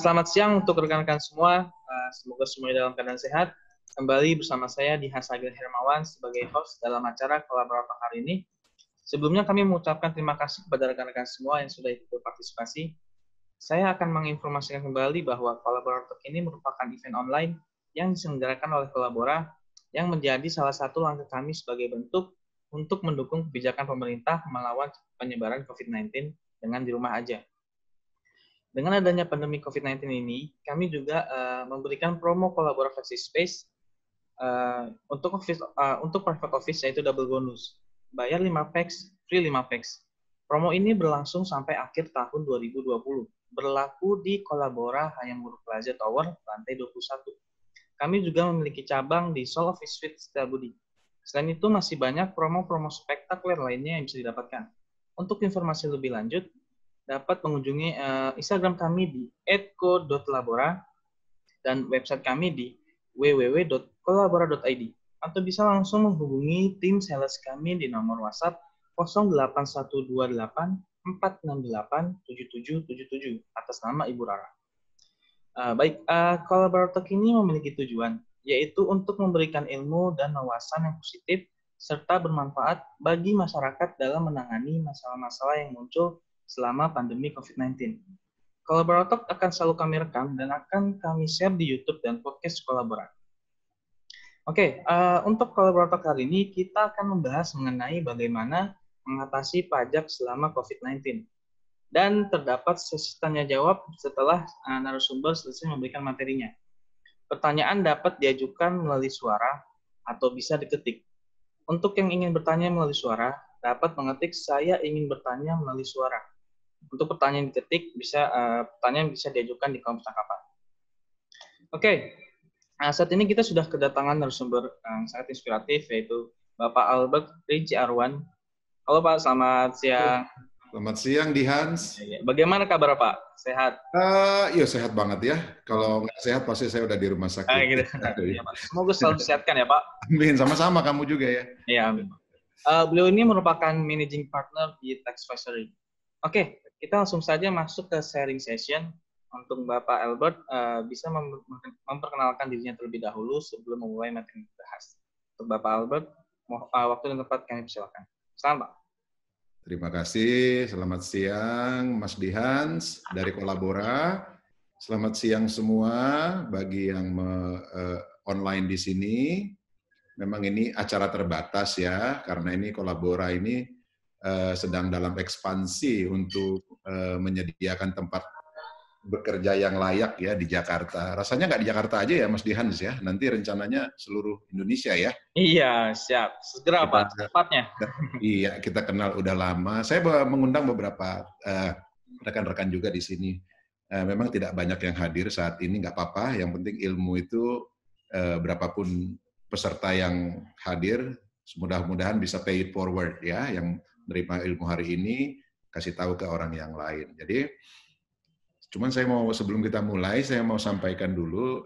Selamat siang untuk rekan-rekan semua. Semoga semuanya dalam keadaan sehat. Kembali bersama saya Dihan Sagil Hermawan sebagai host dalam acara Kolaborator hari ini. Sebelumnya kami mengucapkan terima kasih kepada rekan-rekan semua yang sudah ikut berpartisipasi. Saya akan menginformasikan kembali bahwa Kolaborator ini merupakan event online yang diselenggarakan oleh Kolabora yang menjadi salah satu langkah kami sebagai bentuk untuk mendukung kebijakan pemerintah melawan penyebaran COVID-19 dengan di rumah aja. Dengan adanya pandemi COVID-19 ini, kami juga memberikan promo Kolabora Flexi Space untuk private office, yaitu double bonus. Bayar 5 packs, free 5 packs. Promo ini berlangsung sampai akhir tahun 2020. Berlaku di Kolabora Hayam Wuruk Plaza Tower, lantai 21. Kami juga memiliki cabang di Seoul Office Suite Setiabudi. Selain itu, masih banyak promo-promo spektakuler lainnya yang bisa didapatkan. Untuk informasi lebih lanjut, dapat mengunjungi Instagram kami di @ko.labora dan website kami di www.kolabora.id atau bisa langsung menghubungi tim sales kami di nomor WhatsApp 08128 468 7777 atas nama Ibu Rara. Kolaborator ini memiliki tujuan, yaitu untuk memberikan ilmu dan wawasan yang positif serta bermanfaat bagi masyarakat dalam menangani masalah-masalah yang muncul selama pandemi COVID-19. Kolaborator akan selalu kami rekam dan akan kami share di YouTube dan podcast Kolabora. Untuk Kolaborator kali ini kita akan membahas mengenai bagaimana mengatasi pajak selama COVID-19. Dan terdapat sesi tanya jawab setelah narasumber selesai memberikan materinya. Pertanyaan dapat diajukan melalui suara atau bisa diketik. Untuk yang ingin bertanya melalui suara, dapat mengetik "saya ingin bertanya melalui suara". Untuk pertanyaan diketik, pertanyaan bisa diajukan di kolom percakapan. Saat ini kita sudah kedatangan narasumber yang sangat inspiratif, yaitu Bapak Albert Rinci Arwan. Halo Pak, selamat siang. Selamat siang, Dihans. Bagaimana kabar Pak? Sehat? Iya, sehat banget ya. Kalau nggak sehat, pasti saya udah di rumah sakit. Gitu. Ya, Pak. Semoga selalu disehatkan ya Pak. Amin, sama-sama kamu juga ya. Iya, amin. Beliau ini merupakan managing partner di Taxvisory. Kita langsung saja masuk ke sharing session. Untuk Bapak Albert, bisa memperkenalkan dirinya terlebih dahulu sebelum memulai materi yang dibahas. Untuk Bapak Albert, waktu dan tempat kami persilakan. Selamat, Pak. Terima kasih. Selamat siang, Mas Dihans dari Kolabora. Selamat siang semua bagi yang online di sini. Memang ini acara terbatas ya, karena ini Kolabora ini sedang dalam ekspansi untuk menyediakan tempat bekerja yang layak ya di Jakarta. Rasanya nggak di Jakarta aja ya, Mas Dihans ya. Nanti rencananya seluruh Indonesia ya. Iya, siap. Segera Pak, cepatnya. Iya, kita kenal udah lama. Saya mengundang beberapa rekan-rekan juga di sini. Memang tidak banyak yang hadir saat ini, nggak apa-apa. Yang penting ilmu itu berapapun peserta yang hadir, mudah-mudahan bisa pay it forward ya, yang menerima ilmu hari ini kasih tahu ke orang yang lain. Jadi cuman sebelum kita mulai, saya mau sampaikan dulu,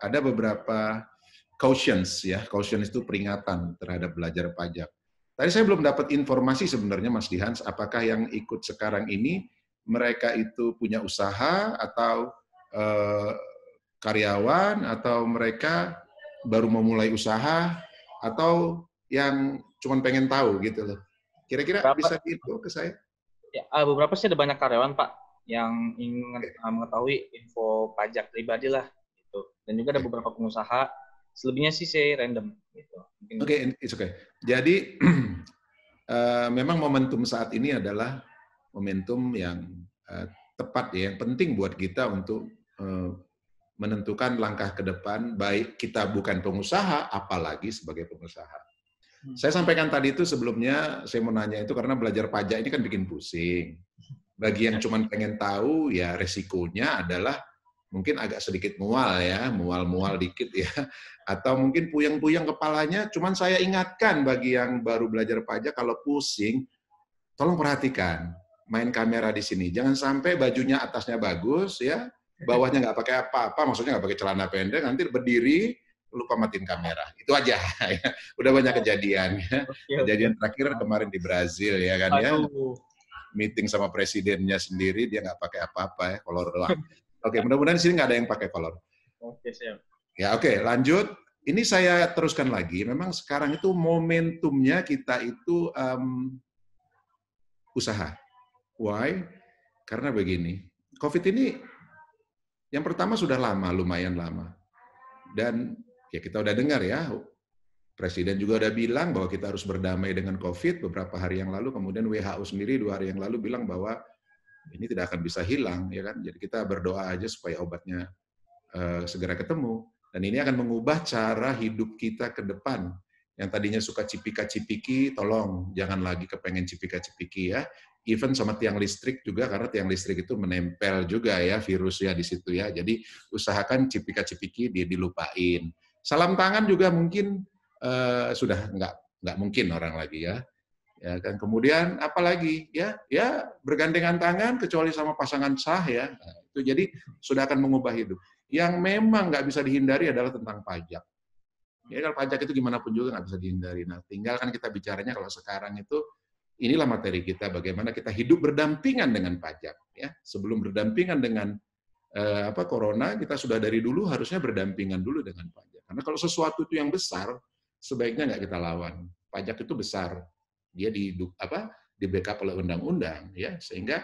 ada beberapa cautions ya. Cautions itu peringatan terhadap belajar pajak. Tadi saya belum dapat informasi sebenarnya Mas Dihans, apakah yang ikut sekarang ini mereka itu punya usaha atau karyawan, atau mereka baru memulai usaha, atau yang cuman pengen tahu gitu loh. Kira-kira bisa diinfo ke saya? Ya, beberapa sih ada banyak karyawan Pak yang ingin mengetahui info pajak pribadi lah gitu. Dan juga ada beberapa pengusaha, selebihnya sih saya random gitu. It's okay. Jadi memang momentum saat ini adalah momentum yang tepat ya, yang penting buat kita untuk menentukan langkah ke depan, baik kita bukan pengusaha apalagi sebagai pengusaha. Saya sampaikan tadi itu sebelumnya, saya mau nanya itu karena belajar pajak ini kan bikin pusing. Bagi yang cuma pengen tahu, ya resikonya adalah mungkin agak sedikit mual dikit ya. Atau mungkin puyeng-puyeng kepalanya, cuman saya ingatkan bagi yang baru belajar pajak, kalau pusing, tolong perhatikan, main kamera di sini. Jangan sampai bajunya atasnya bagus, ya, bawahnya nggak pakai apa-apa, maksudnya nggak pakai celana pendek, nanti berdiri, lupa matiin kamera. Itu aja. Ya. Udah banyak kejadian. Ya. Kejadian terakhir kemarin di Brazil, ya kan ya. Meeting sama presidennya sendiri, dia nggak pakai apa-apa ya, kolor doang. Oke, mudah-mudahan di sini nggak ada yang pakai kolor. Oke, siap. Ya, oke, lanjut. Ini saya teruskan lagi. Memang sekarang itu momentumnya kita itu usaha. Why? Karena begini, COVID ini yang pertama sudah lama, lumayan lama. Dan ya kita udah dengar ya, Presiden juga udah bilang bahwa kita harus berdamai dengan COVID beberapa hari yang lalu, kemudian WHO sendiri 2 hari yang lalu bilang bahwa ini tidak akan bisa hilang, ya kan? Jadi kita berdoa aja supaya obatnya segera ketemu. Dan ini akan mengubah cara hidup kita ke depan. Yang tadinya suka cipika-cipiki, tolong jangan lagi kepengen cipika-cipiki ya. Even sama tiang listrik juga, karena tiang listrik itu menempel juga ya virusnya di situ ya. Jadi usahakan cipika-cipiki dia dilupain. Salam tangan juga mungkin sudah nggak mungkin orang lagi ya. Ya kan, kemudian apalagi ya bergandengan tangan kecuali sama pasangan sah ya. Nah, itu jadi sudah akan mengubah hidup. Yang memang nggak bisa dihindari adalah tentang pajak. Ya kalau pajak itu gimana pun juga nggak bisa dihindari. Nah, tinggal kan kita bicaranya kalau sekarang itu inilah materi kita bagaimana kita hidup berdampingan dengan pajak ya. Sebelum berdampingan dengan corona, kita sudah dari dulu harusnya berdampingan dulu dengan pajak. Karena kalau sesuatu itu yang besar, sebaiknya nggak kita lawan. Pajak itu besar. Dia di backup oleh undang-undang ya, sehingga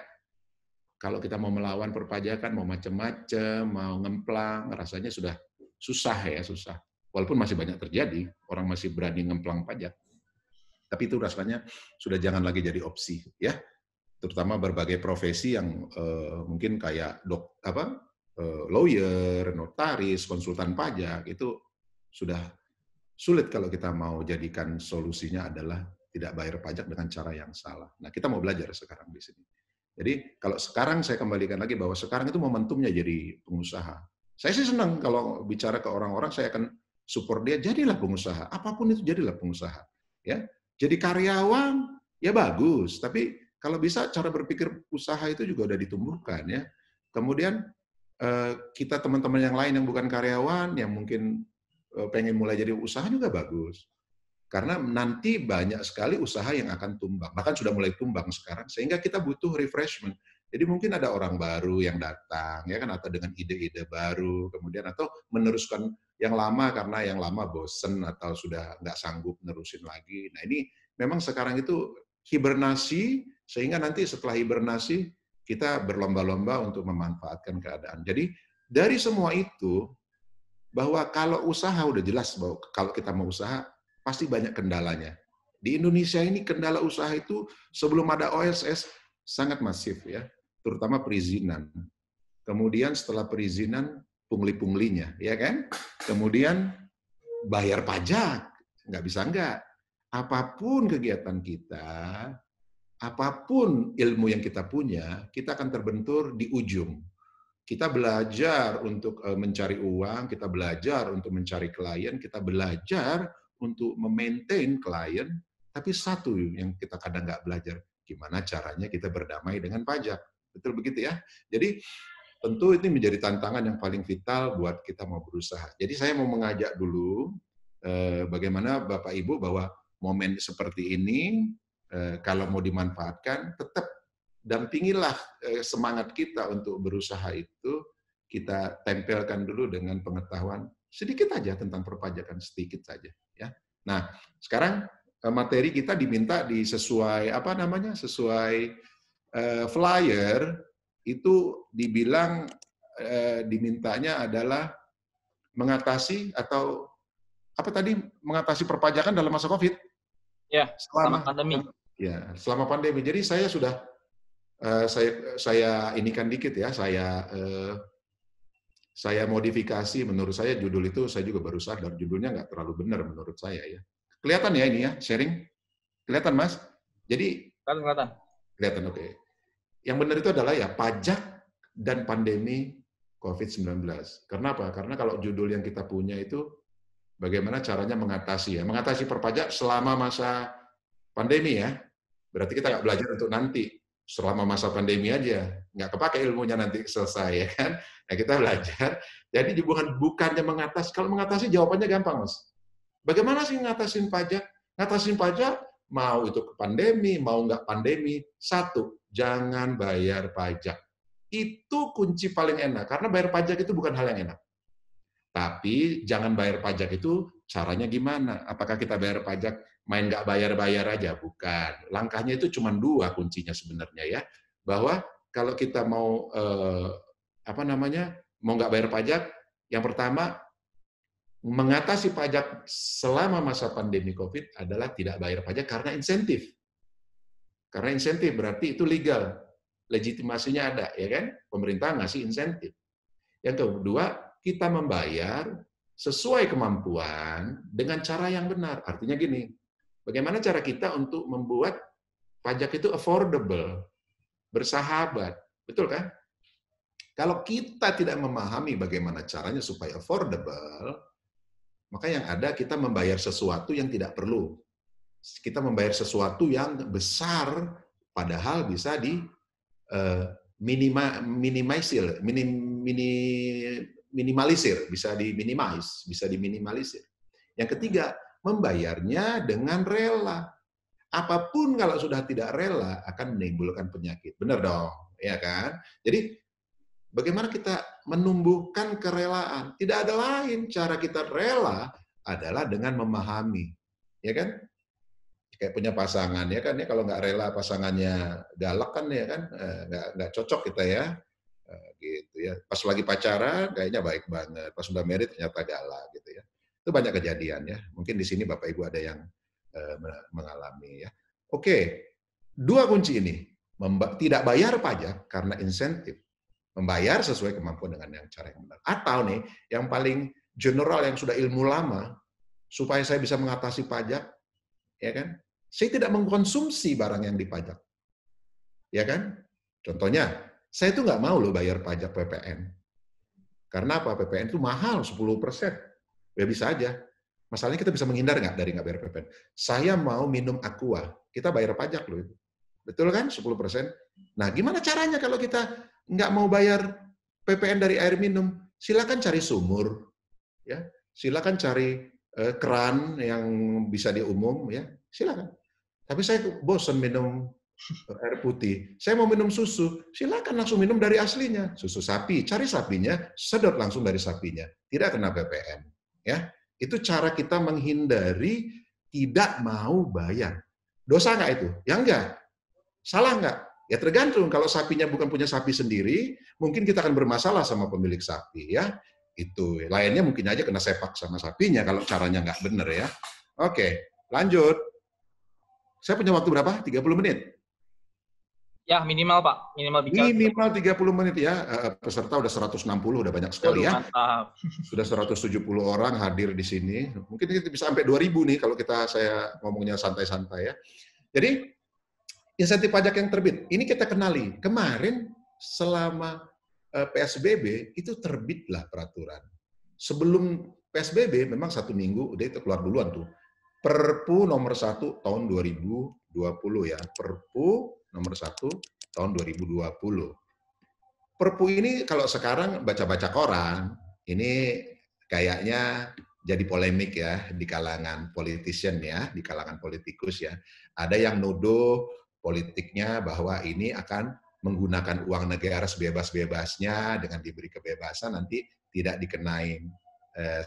kalau kita mau melawan perpajakan, mau macam-macam, mau ngemplang, rasanya sudah susah ya, susah. Walaupun masih banyak terjadi, orang masih berani ngemplang pajak. Tapi itu rasanya sudah jangan lagi jadi opsi ya. Terutama berbagai profesi yang mungkin kayak lawyer, notaris, konsultan pajak, itu sudah sulit kalau kita mau jadikan solusinya adalah tidak bayar pajak dengan cara yang salah. Nah, kita mau belajar sekarang di sini. Jadi, kalau sekarang saya kembalikan lagi bahwa sekarang itu momentumnya jadi pengusaha. Saya sih senang kalau bicara ke orang-orang, saya akan support dia, jadilah pengusaha. Apapun itu, jadilah pengusaha. Ya, jadi karyawan, ya bagus. Tapi kalau bisa cara berpikir usaha itu juga udah ditumbuhkan ya. Kemudian kita teman-teman yang lain yang bukan karyawan, yang mungkin pengen mulai jadi usaha juga bagus. Karena nanti banyak sekali usaha yang akan tumbang. Bahkan sudah mulai tumbang sekarang, sehingga kita butuh refreshment. Jadi mungkin ada orang baru yang datang, ya kan, atau dengan ide-ide baru, kemudian atau meneruskan yang lama karena yang lama bosen atau sudah nggak sanggup nerusin lagi. Nah ini memang sekarang itu hibernasi, sehingga nanti setelah hibernasi kita berlomba-lomba untuk memanfaatkan keadaan. Jadi dari semua itu, bahwa kalau usaha udah jelas bahwa kalau kita mau usaha, pasti banyak kendalanya. Di Indonesia ini kendala usaha itu sebelum ada OSS sangat masif ya, terutama perizinan. Kemudian setelah perizinan pungli-punglinya, ya kan? Kemudian bayar pajak, nggak bisa nggak. Apapun kegiatan kita, apapun ilmu yang kita punya, kita akan terbentur di ujung. Kita belajar untuk mencari uang, kita belajar untuk mencari klien, kita belajar untuk memaintain klien, tapi satu yang kita kadang nggak belajar, gimana caranya kita berdamai dengan pajak. Betul begitu ya? Jadi tentu ini menjadi tantangan yang paling vital buat kita mau berusaha. Jadi saya mau mengajak dulu bagaimana Bapak Ibu bahwa momen seperti ini kalau mau dimanfaatkan, tetap dampingilah semangat kita untuk berusaha itu, kita tempelkan dulu dengan pengetahuan sedikit aja tentang perpajakan, sedikit saja ya. Nah, sekarang materi kita diminta sesuai flyer itu dibilang dimintanya adalah mengatasi atau mengatasi perpajakan dalam masa COVID. Ya, selama pandemi. Ya, selama pandemi. Jadi saya sudah saya inikan dikit ya, saya modifikasi. Menurut saya judul itu saya juga baru sadar judulnya nggak terlalu benar menurut saya ya. Kelihatan ya ini ya, sharing? Kelihatan Mas? Jadi kelihatan oke. Yang benar itu adalah ya pajak dan pandemi COVID-19. Kenapa? Karena kalau judul yang kita punya itu bagaimana caranya mengatasi ya, mengatasi perpajak selama masa pandemi ya. Berarti kita nggak belajar untuk nanti. Selama masa pandemi aja, nggak kepake ilmunya nanti selesai ya kan. Nah kita belajar, jadi bukannya mengatasi, kalau mengatasi jawabannya gampang Mas. Bagaimana sih ngatasin pajak? Ngatasin pajak, mau itu pandemi, mau nggak pandemi, satu, jangan bayar pajak. Itu kunci paling enak, karena bayar pajak itu bukan hal yang enak. Tapi jangan bayar pajak itu caranya gimana? Apakah kita bayar pajak main nggak bayar-bayar aja? Bukan. Langkahnya itu cuma dua kuncinya sebenarnya ya. Bahwa kalau kita mau mau nggak bayar pajak, yang pertama mengatasi pajak selama masa pandemi COVID adalah tidak bayar pajak karena insentif. Karena insentif berarti itu legal, legitimasinya ada, ya kan? Pemerintah ngasih insentif. Yang kedua, kita membayar sesuai kemampuan dengan cara yang benar. Artinya gini, bagaimana cara kita untuk membuat pajak itu affordable, bersahabat, betul kan? Kalau kita tidak memahami bagaimana caranya supaya affordable, maka yang ada kita membayar sesuatu yang tidak perlu. Kita membayar sesuatu yang besar, padahal bisa di minimalisir, bisa diminimalisir. Yang ketiga, membayarnya dengan rela. Apapun kalau sudah tidak rela akan menimbulkan penyakit. Benar dong, ya kan? Jadi bagaimana kita menumbuhkan kerelaan? Tidak ada lain cara kita rela adalah dengan memahami, ya kan? Kayak punya pasangan ya kan, ya kalau nggak rela pasangannya galak kan ya kan, nggak cocok kita ya, gitu ya. Pas lagi pacaran kayaknya baik banget, pas sudah married ternyata galak gitu ya. Itu banyak kejadian ya. Mungkin di sini Bapak Ibu ada yang mengalami ya. Oke, dua kunci ini, tidak bayar pajak karena insentif, membayar sesuai kemampuan dengan yang cara yang benar. Atau nih, yang paling general yang sudah ilmu lama, supaya saya bisa mengatasi pajak, ya kan? Saya tidak mengkonsumsi barang yang dipajak. Ya kan? Contohnya, saya itu nggak mau loh bayar pajak PPN. Karena apa? PPN itu mahal, 10%. Ya bisa aja. Masalahnya kita bisa menghindar nggak dari nggak bayar PPN. Saya mau minum Aqua, kita bayar pajak loh itu. Betul kan? 10%. Nah, gimana caranya kalau kita nggak mau bayar PPN dari air minum? Silakan cari sumur. Ya, silakan cari keran yang bisa diumum. Ya, silakan. Tapi saya bosan minum air putih. Saya mau minum susu. Silakan langsung minum dari aslinya. Susu sapi. Cari sapinya, sedot langsung dari sapinya. Tidak kena PPN. Ya, itu cara kita menghindari tidak mau bayar. Dosa nggak itu? Ya enggak. Salah nggak? Ya tergantung. Kalau sapinya bukan punya sapi sendiri, mungkin kita akan bermasalah sama pemilik sapi. Ya, itu. Lainnya mungkin aja kena sepak sama sapinya kalau caranya nggak benar ya. Oke, lanjut. Saya punya waktu berapa? 30 menit? Ya, minimal Pak. Minimal bicara. Minimal 30 menit ya. Peserta udah 160, udah banyak sekali ya. Mantap. Sudah 170 orang hadir di sini. Mungkin kita bisa sampai 2000 nih kalau saya ngomongnya santai-santai ya. Jadi, insentif pajak yang terbit, ini kita kenali. Kemarin selama PSBB itu terbitlah peraturan. Sebelum PSBB memang 1 minggu udah itu keluar duluan tuh. Perpu nomor 1 tahun 2020 ya. Perpu nomor 1 tahun 2020. Perpu ini kalau sekarang baca-baca koran, ini kayaknya jadi polemik ya di kalangan politician ya, di kalangan politikus ya. Ada yang nuduh politiknya bahwa ini akan menggunakan uang negara sebebas-bebasnya dengan diberi kebebasan nanti tidak dikenain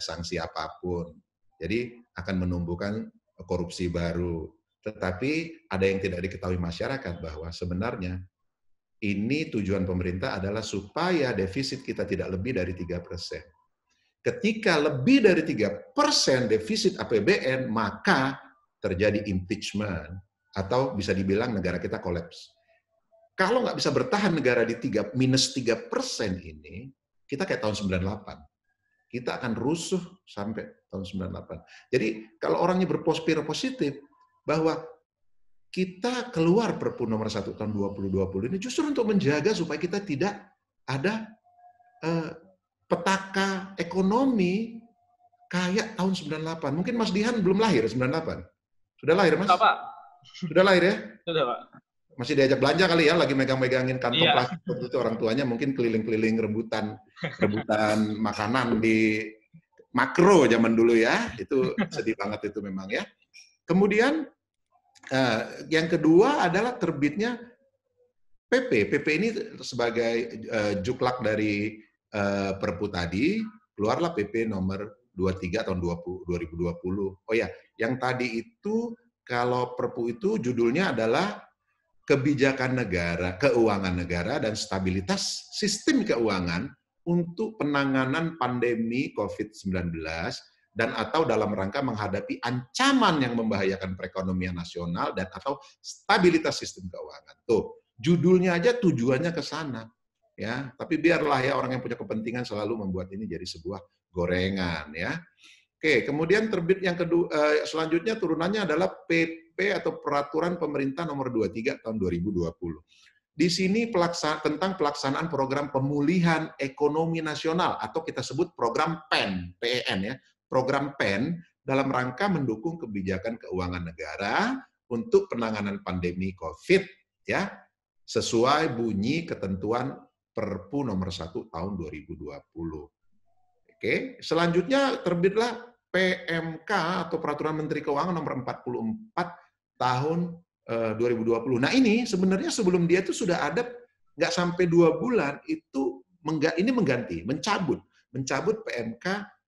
sanksi apapun. Jadi akan menumbuhkan korupsi baru. Tetapi ada yang tidak diketahui masyarakat bahwa sebenarnya ini tujuan pemerintah adalah supaya defisit kita tidak lebih dari 3%. Ketika lebih dari 3% defisit APBN, maka terjadi impeachment atau bisa dibilang negara kita kolaps. Kalau nggak bisa bertahan negara di minus 3% ini, kita kayak tahun 98. Kita akan rusuh sampai tahun 98. Jadi kalau orangnya berpikir positif bahwa kita keluar Perpu nomor 1 tahun 2020 ini justru untuk menjaga supaya kita tidak ada petaka ekonomi kayak tahun 98. Mungkin Mas Dihan belum lahir 98. Sudah lahir, Mas? Pak. Sudah lahir ya? Sudah, Pak. Masih diajak belanja kali ya, lagi megang-megangin kantong plastik itu orang tuanya mungkin keliling-keliling rebutan makanan di Makro zaman dulu ya. Itu sedih banget itu memang ya. Kemudian yang kedua adalah terbitnya PP ini sebagai juklak dari Perpu tadi, keluarlah PP nomor 23 tahun 2020. Oh ya, yang tadi itu kalau Perpu itu judulnya adalah kebijakan negara, keuangan negara dan stabilitas sistem keuangan untuk penanganan pandemi COVID-19 dan atau dalam rangka menghadapi ancaman yang membahayakan perekonomian nasional dan atau stabilitas sistem keuangan. Tuh, judulnya aja tujuannya ke sana. Ya, tapi biarlah ya orang yang punya kepentingan selalu membuat ini jadi sebuah gorengan ya. Oke, kemudian terbit yang kedua, selanjutnya turunannya adalah PP atau Peraturan Pemerintah Nomor 23 tahun 2020. Di sini tentang pelaksanaan program pemulihan ekonomi nasional atau kita sebut program PEN, PEN ya, program PEN dalam rangka mendukung kebijakan keuangan negara untuk penanganan pandemi COVID ya, sesuai bunyi ketentuan Perpu nomor 1 tahun 2020. Oke, selanjutnya terbitlah PMK atau Peraturan Menteri Keuangan nomor 44 tahun 2020. Nah ini sebenarnya sebelum dia itu sudah ada nggak sampai 2 bulan itu ini mencabut PMK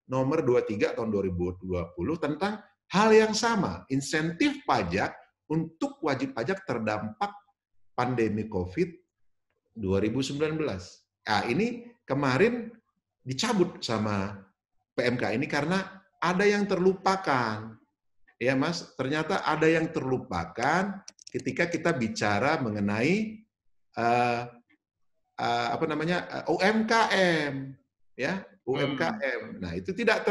nomor 23 tahun 2020 tentang hal yang sama, insentif pajak untuk wajib pajak terdampak pandemi COVID 2019. Nah, ini kemarin dicabut sama PMK ini karena ada yang terlupakan. Ya, Mas, ternyata ada yang terlupakan ketika kita bicara mengenai UMKM, ya, UMKM. Nah, itu tidak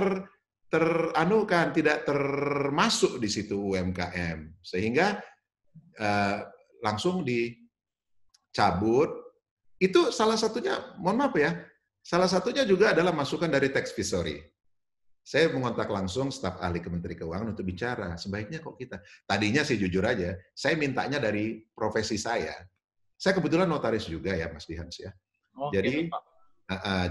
tidak termasuk di situ UMKM. Sehingga langsung dicabut. Itu salah satunya, mohon maaf ya, salah satunya juga adalah masukan dari tax advisory. Saya mengontak langsung staf ahli Kementerian Keuangan untuk bicara, sebaiknya kok kita. Tadinya sih jujur aja, saya mintanya dari profesi saya. Saya kebetulan notaris juga ya, Mas Dihans ya. Jadi,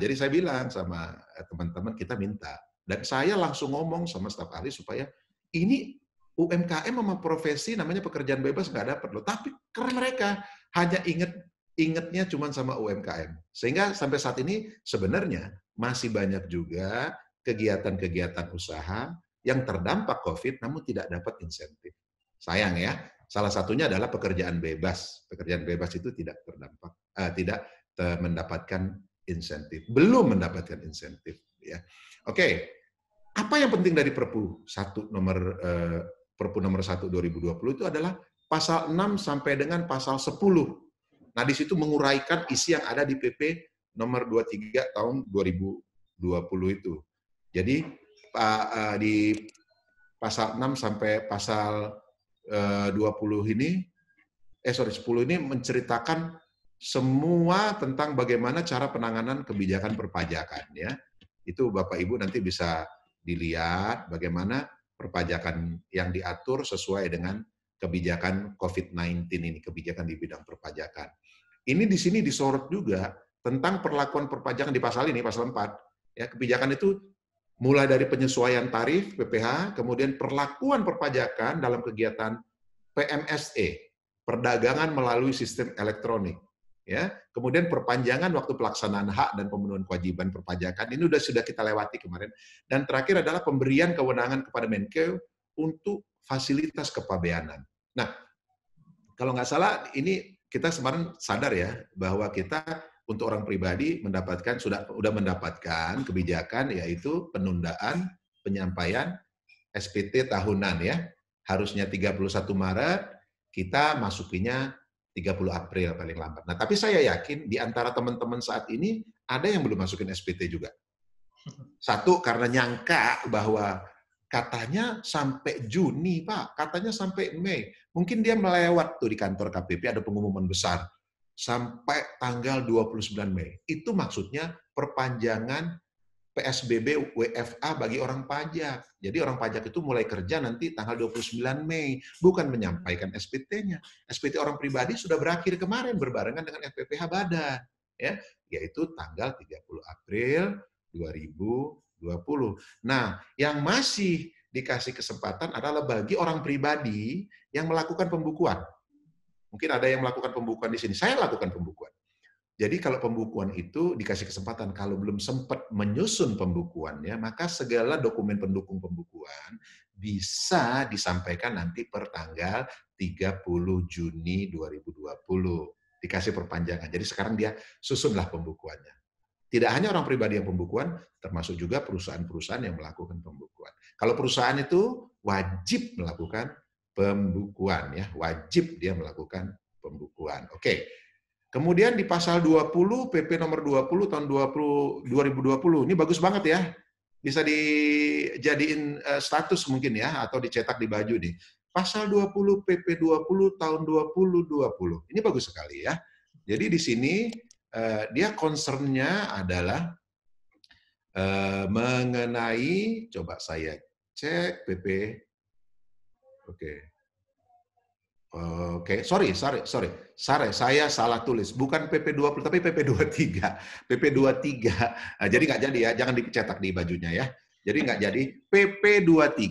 jadi saya bilang sama teman-teman kita minta. Dan saya langsung ngomong sama staf ahli supaya ini UMKM sama profesi namanya pekerjaan bebas nggak dapat loh. Tapi karena mereka hanya ingatnya cuma sama UMKM. Sehingga sampai saat ini sebenarnya masih banyak juga kegiatan-kegiatan usaha yang terdampak COVID namun tidak dapat insentif. Sayang ya, salah satunya adalah pekerjaan bebas. Pekerjaan bebas itu tidak terdampak, tidak mendapatkan insentif. Belum mendapatkan insentif. Ya. Oke, apa yang penting dari Perpu nomor 1 2020 itu adalah pasal 6 sampai dengan pasal 10. Nah, di situ menguraikan isi yang ada di PP nomor 23 tahun 2020 itu. Jadi di pasal 6 sampai pasal 10 ini menceritakan semua tentang bagaimana cara penanganan kebijakan perpajakan ya. Itu Bapak Ibu nanti bisa dilihat bagaimana perpajakan yang diatur sesuai dengan kebijakan COVID-19 ini, kebijakan di bidang perpajakan. Ini di sini disorot juga tentang perlakuan perpajakan di pasal ini, pasal 4. Ya, kebijakan itu mulai dari penyesuaian tarif PPh, kemudian perlakuan perpajakan dalam kegiatan PMSE, perdagangan melalui sistem elektronik. Ya, kemudian perpanjangan waktu pelaksanaan hak dan pemenuhan kewajiban perpajakan ini sudah kita lewati kemarin. Dan terakhir adalah pemberian kewenangan kepada Menkeu untuk fasilitas kepabeanan. Nah, kalau nggak salah ini kita kemarin sadar ya bahwa kita untuk orang pribadi sudah mendapatkan kebijakan yaitu penundaan penyampaian SPT tahunan ya. Harusnya 31 Maret, kita masukinya 30 April paling lambat. Nah, tapi saya yakin di antara teman-teman saat ini ada yang belum masukin SPT juga. Satu, karena nyangka bahwa katanya sampai Juni, Pak. Katanya sampai Mei. Mungkin dia melewat tuh di kantor KPP ada pengumuman besar. Sampai tanggal 29 Mei. Itu maksudnya perpanjangan PSBB WFA bagi orang pajak. Jadi orang pajak itu mulai kerja nanti tanggal 29 Mei, bukan menyampaikan SPT-nya. SPT orang pribadi sudah berakhir kemarin berbarengan dengan FPPH Badan, ya, yaitu tanggal 30 April 2020. Nah, yang masih dikasih kesempatan adalah bagi orang pribadi yang melakukan pembukuan. Mungkin ada yang melakukan pembukuan di sini. Saya lakukan pembukuan. Jadi kalau pembukuan itu dikasih kesempatan, kalau belum sempat menyusun pembukuannya, maka segala dokumen pendukung pembukuan bisa disampaikan nanti per tanggal 30 Juni 2020. Dikasih perpanjangan. Jadi sekarang dia susunlah pembukuannya. Tidak hanya orang pribadi yang pembukuan, termasuk juga perusahaan-perusahaan yang melakukan pembukuan. Kalau perusahaan itu wajib melakukan pembukuan, ya, wajib dia melakukan pembukuan. Oke. Kemudian di pasal 20 PP nomor 20 tahun 2020. Ini bagus banget ya. Bisa dijadiin status mungkin ya, atau dicetak di baju nih. Pasal 20 PP 20 tahun 2020. Ini bagus sekali ya. Jadi di sini dia concern-nya adalah mengenai, coba saya cek PP. Oke. Oke, sorry, saya salah tulis. Bukan PP20, tapi PP23. PP23, jadi nggak jadi ya, jangan dicetak di bajunya ya. Jadi nggak jadi. PP23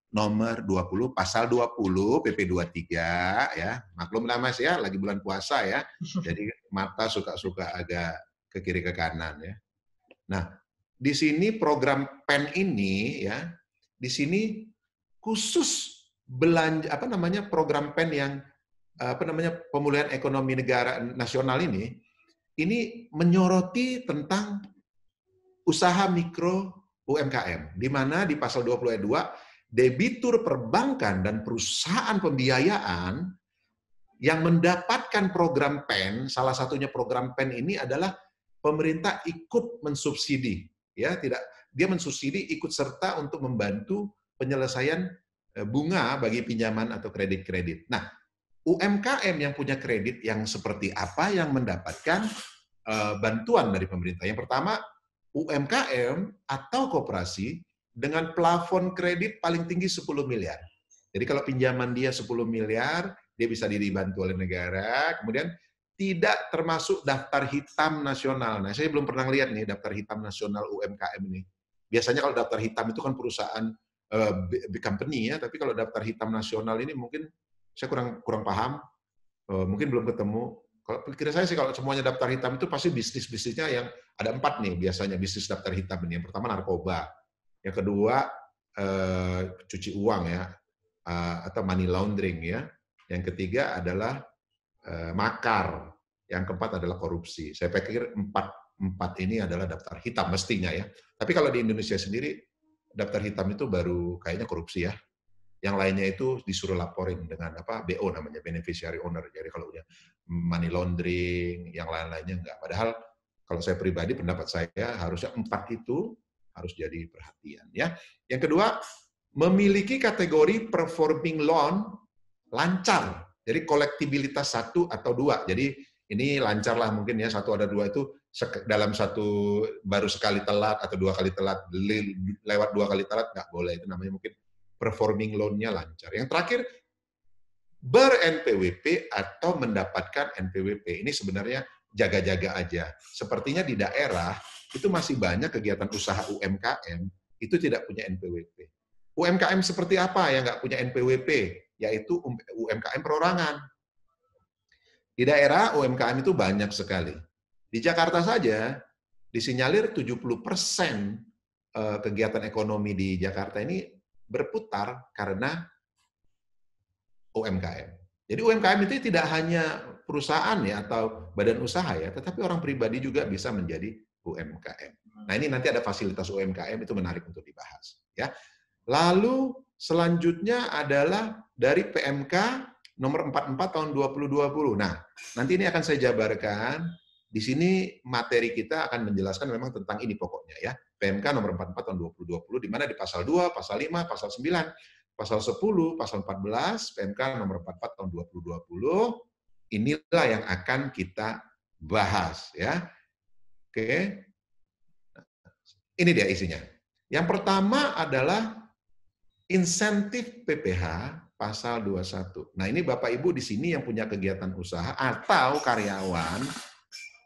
nomor 20, pasal 20, PP23 ya. Maklum lah Mas ya, lagi bulan puasa ya. Jadi mata suka-suka agak ke kiri ke kanan ya. Nah, di sini program PEN ini ya, di sini khusus belanja program PEN yang pemulihan ekonomi negara nasional ini menyoroti tentang usaha mikro UMKM, di mana di pasal 20 ayat 2 debitur perbankan dan perusahaan pembiayaan yang mendapatkan program PEN, salah satunya program PEN ini adalah pemerintah ikut mensubsidi, ya, dia mensubsidi ikut serta untuk membantu penyelesaian bunga bagi pinjaman atau kredit-kredit. Nah, UMKM yang punya kredit yang seperti apa yang mendapatkan bantuan dari pemerintah? Yang pertama, UMKM atau koperasi dengan plafon kredit paling tinggi 10 miliar. Jadi kalau pinjaman dia 10 miliar, dia bisa dibantu oleh negara, kemudian tidak termasuk daftar hitam nasional. Nah, saya belum pernah lihat nih daftar hitam nasional UMKM ini. Biasanya kalau daftar hitam itu kan perusahaan big company ya, tapi kalau daftar hitam nasional ini mungkin saya kurang paham, mungkin belum ketemu. Kalau pikir saya sih kalau semuanya daftar hitam itu pasti bisnisnya yang ada 4 nih biasanya bisnis daftar hitam ini. Yang pertama narkoba, yang kedua cuci uang ya, atau money laundering ya, yang ketiga adalah makar, yang keempat adalah korupsi. Saya pikir empat ini adalah daftar hitam mestinya ya. Tapi kalau di Indonesia sendiri daftar hitam itu baru kayaknya korupsi ya. Yang lainnya itu disuruh laporin dengan BO namanya, beneficiary owner. Jadi kalau udah money laundering, yang lain-lainnya enggak. Padahal kalau saya pribadi pendapat saya harusnya 4 itu harus jadi perhatian ya. Yang kedua, memiliki kategori performing loan lancar. Jadi kolektibilitas 1 atau 2. Jadi ini lancar lah mungkin ya, 1 ada 2 itu dalam satu baru sekali telat atau 2 kali telat, lewat 2 kali telat nggak boleh, itu namanya mungkin performing loan-nya lancar. Yang terakhir, ber-NPWP atau mendapatkan NPWP. Ini sebenarnya jaga-jaga aja. Sepertinya di daerah itu masih banyak kegiatan usaha UMKM itu tidak punya NPWP. UMKM seperti apa yang nggak punya NPWP? Yaitu UMKM perorangan. Di daerah UMKM itu banyak sekali. Di Jakarta saja disinyalir 70% kegiatan ekonomi di Jakarta ini berputar karena UMKM. Jadi UMKM itu tidak hanya perusahaan ya atau badan usaha ya, tetapi orang pribadi juga bisa menjadi UMKM. Nah, ini nanti ada fasilitas UMKM, itu menarik untuk dibahas ya. Lalu selanjutnya adalah dari PMK nomor 44 tahun 2020. Nah, nanti ini akan saya jabarkan. Di sini materi kita akan menjelaskan memang tentang ini pokoknya ya. PMK nomor 44 tahun 2020, di mana di pasal 2, pasal 5, pasal 9, pasal 10, pasal 14, PMK nomor 44 tahun 2020, inilah yang akan kita bahas ya. Oke. Ini dia isinya. Yang pertama adalah insentif PPH pasal 21. Nah, ini Bapak Ibu di sini yang punya kegiatan usaha atau karyawan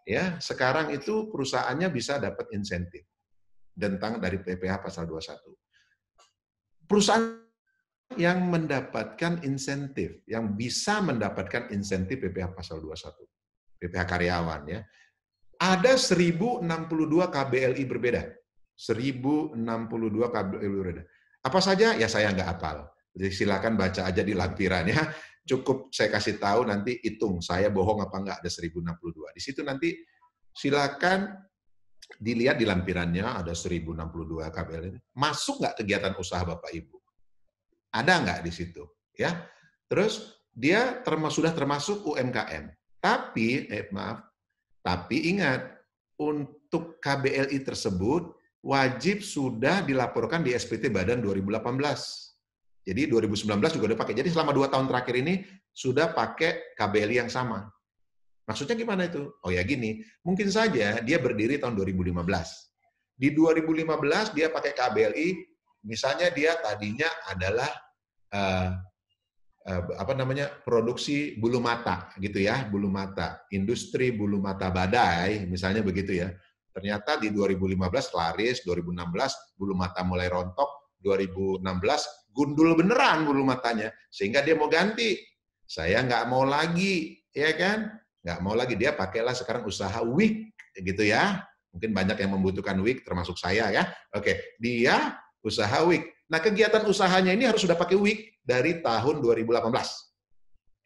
ya, sekarang itu perusahaannya bisa dapat insentif tentang dari PPH pasal 21. Perusahaan yang mendapatkan insentif, yang bisa mendapatkan insentif PPh pasal 21, PPh karyawan ya. Ada 1062 KBLI berbeda. 1062 KBLI berbeda. Apa saja? Ya saya nggak hafal. Jadi silakan baca aja di lampiran ya. Cukup saya kasih tahu, nanti hitung saya bohong apa enggak ada 1062. Di situ nanti silakan dilihat di lampirannya ada 1062 KBLI. Masuk nggak kegiatan usaha Bapak Ibu? Ada nggak di situ? Ya. Terus dia sudah termasuk UMKM. Tapi tapi ingat, untuk KBLI tersebut wajib sudah dilaporkan di SPT Badan 2018. Jadi 2019 juga udah pakai. Jadi selama 2 tahun terakhir ini sudah pakai KBLI yang sama. Maksudnya gimana itu? Oh ya gini, mungkin saja dia berdiri tahun 2015. Di 2015 dia pakai KBLI, misalnya dia tadinya adalah produksi bulu mata gitu ya, bulu mata, industri bulu mata badai misalnya begitu ya. Ternyata di 2015 laris, 2016 bulu mata mulai rontok, 2016 gundul beneran bulu matanya, sehingga dia mau ganti. Saya nggak mau lagi, ya kan? Nggak mau lagi, dia pakailah sekarang usaha wig gitu ya. Mungkin banyak yang membutuhkan wig, termasuk saya ya. Oke, dia usaha wig. Nah, kegiatan usahanya ini harus sudah pakai wig dari tahun 2018.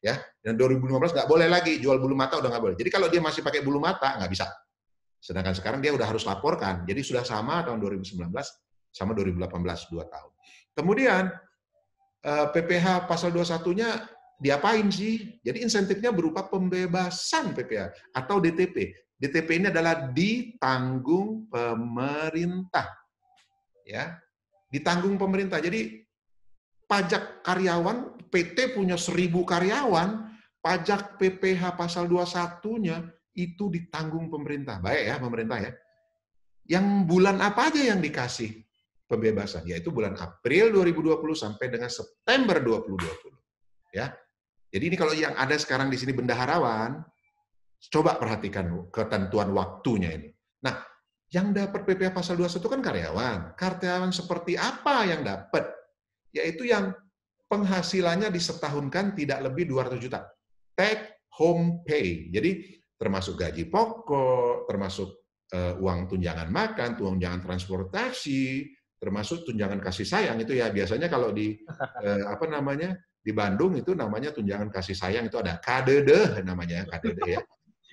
Ya, dan 2015 nggak boleh lagi jual bulu mata, udah nggak boleh. Jadi kalau dia masih pakai bulu mata nggak bisa. Sedangkan sekarang dia udah harus laporkan. Jadi sudah sama tahun 2019 sama 2018 2 tahun. Kemudian PPh pasal 21-nya diapain sih? Jadi insentifnya berupa pembebasan PPh atau DTP. DTP ini adalah ditanggung pemerintah. Ya, ditanggung pemerintah. Jadi pajak karyawan, PT punya 1000 karyawan, pajak PPh pasal 21-nya itu ditanggung pemerintah. Baik ya, pemerintah ya. Yang bulan apa aja yang dikasih pembebasan? Yaitu bulan April 2020 sampai dengan September 2020. Ya. Jadi ini kalau yang ada sekarang di sini bendaharawan, coba perhatikan ketentuan waktunya ini. Nah, yang dapat PPh pasal 21 kan karyawan. Karyawan seperti apa yang dapat? Yaitu yang penghasilannya disetahunkan tidak lebih 200 juta. Take home pay. Jadi termasuk gaji pokok, termasuk uang tunjangan makan, tunjangan transportasi, termasuk tunjangan kasih sayang itu ya biasanya kalau di di Bandung itu namanya tunjangan kasih sayang itu ada kadede namanya kadede ya.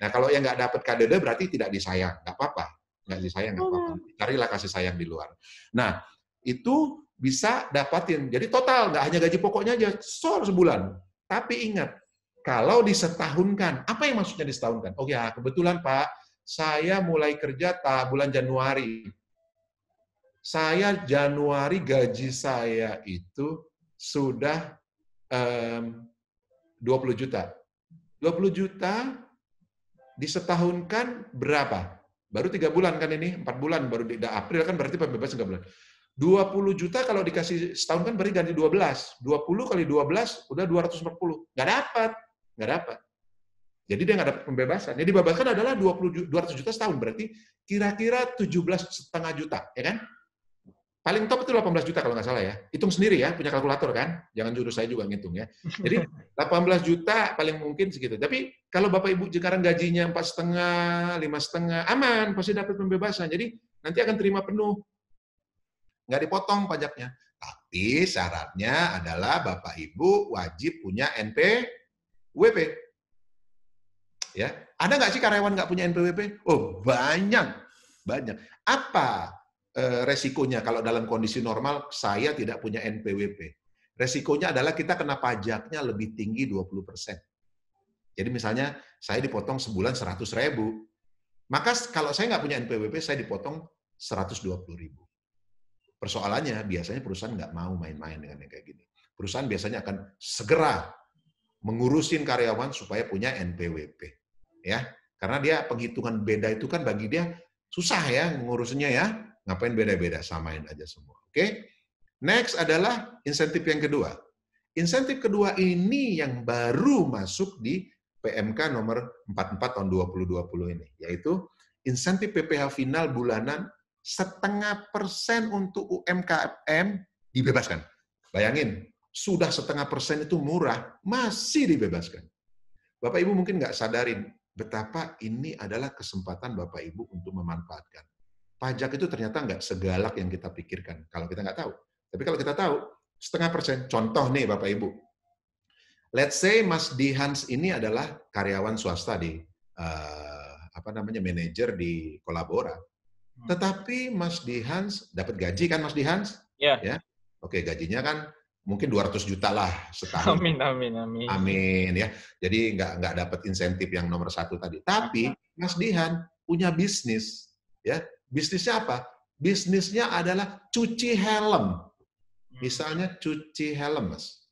Nah kalau yang nggak dapat kadede berarti tidak disayang, nggak apa-apa, nggak disayang nggak apa-apa. Carilah kasih sayang di luar. Nah itu bisa dapatin. Jadi total, nggak hanya gaji pokoknya aja, sebulan. Tapi ingat, kalau disetahunkan, apa yang maksudnya disetahunkan? Oh ya, kebetulan Pak, saya mulai kerja bulan Januari. Saya Januari gaji saya itu sudah 20 juta. 20 juta disetahunkan berapa? Baru 3 bulan kan ini, 4 bulan, baru di April kan berarti pembebasan 3 bulan. 20 juta kalau dikasih setahun kan berarti ganti 12. 20 kali 12 udah 240. Nggak dapat. Nggak dapat. Jadi dia nggak dapat pembebasan. Yang dibebaskan adalah 200 juta setahun. Berarti kira-kira 17,5 juta. Ya kan? Paling top itu 18 juta kalau nggak salah ya. Hitung sendiri ya, punya kalkulator kan. Jangan juru saya juga ngitung ya. Jadi 18 juta paling mungkin segitu. Tapi kalau Bapak Ibu sekarang gajinya 4,5, 5,5, aman. Pasti dapat pembebasan. Jadi nanti akan terima penuh. Nggak dipotong pajaknya. Tapi syaratnya adalah Bapak Ibu wajib punya NPWP. Ya, ada nggak sih karyawan nggak punya NPWP? Oh banyak, banyak. Apa resikonya kalau dalam kondisi normal saya tidak punya NPWP? Resikonya adalah kita kena pajaknya lebih tinggi 20%. Jadi misalnya saya dipotong sebulan 100.000, maka kalau saya nggak punya NPWP saya dipotong 120.000. Persoalannya biasanya perusahaan nggak mau main-main dengan yang kayak gini. Perusahaan biasanya akan segera mengurusin karyawan supaya punya NPWP, ya. Karena dia penghitungan beda itu kan bagi dia susah ya ngurusinnya ya. Ngapain beda-beda, samain aja semua. Oke. Next adalah insentif yang kedua. Insentif kedua ini yang baru masuk di PMK nomor 44 tahun 2020 ini, yaitu insentif PPh final bulanan 0,5% untuk UMKM dibebaskan. Bayangin, sudah 0,5% itu murah, masih dibebaskan. Bapak Ibu mungkin nggak sadarin betapa ini adalah kesempatan Bapak Ibu untuk memanfaatkan. Pajak itu ternyata nggak segalak yang kita pikirkan kalau kita nggak tahu. Tapi kalau kita tahu, 0,5%. Contoh nih Bapak Ibu. Let's say Mas Dihans ini adalah karyawan swasta di manajer di Kolabora. Tetapi Mas Dihans dapat gaji kan Mas Dihans? Ya. Ya. Oke, gajinya kan mungkin 200 juta lah setahun. Amin. Amin ya. Jadi nggak dapat insentif yang nomor 1 tadi. Tapi Mas Dihan punya bisnis, ya. Bisnisnya apa? Bisnisnya adalah cuci helm. Misalnya cuci helm, Mas.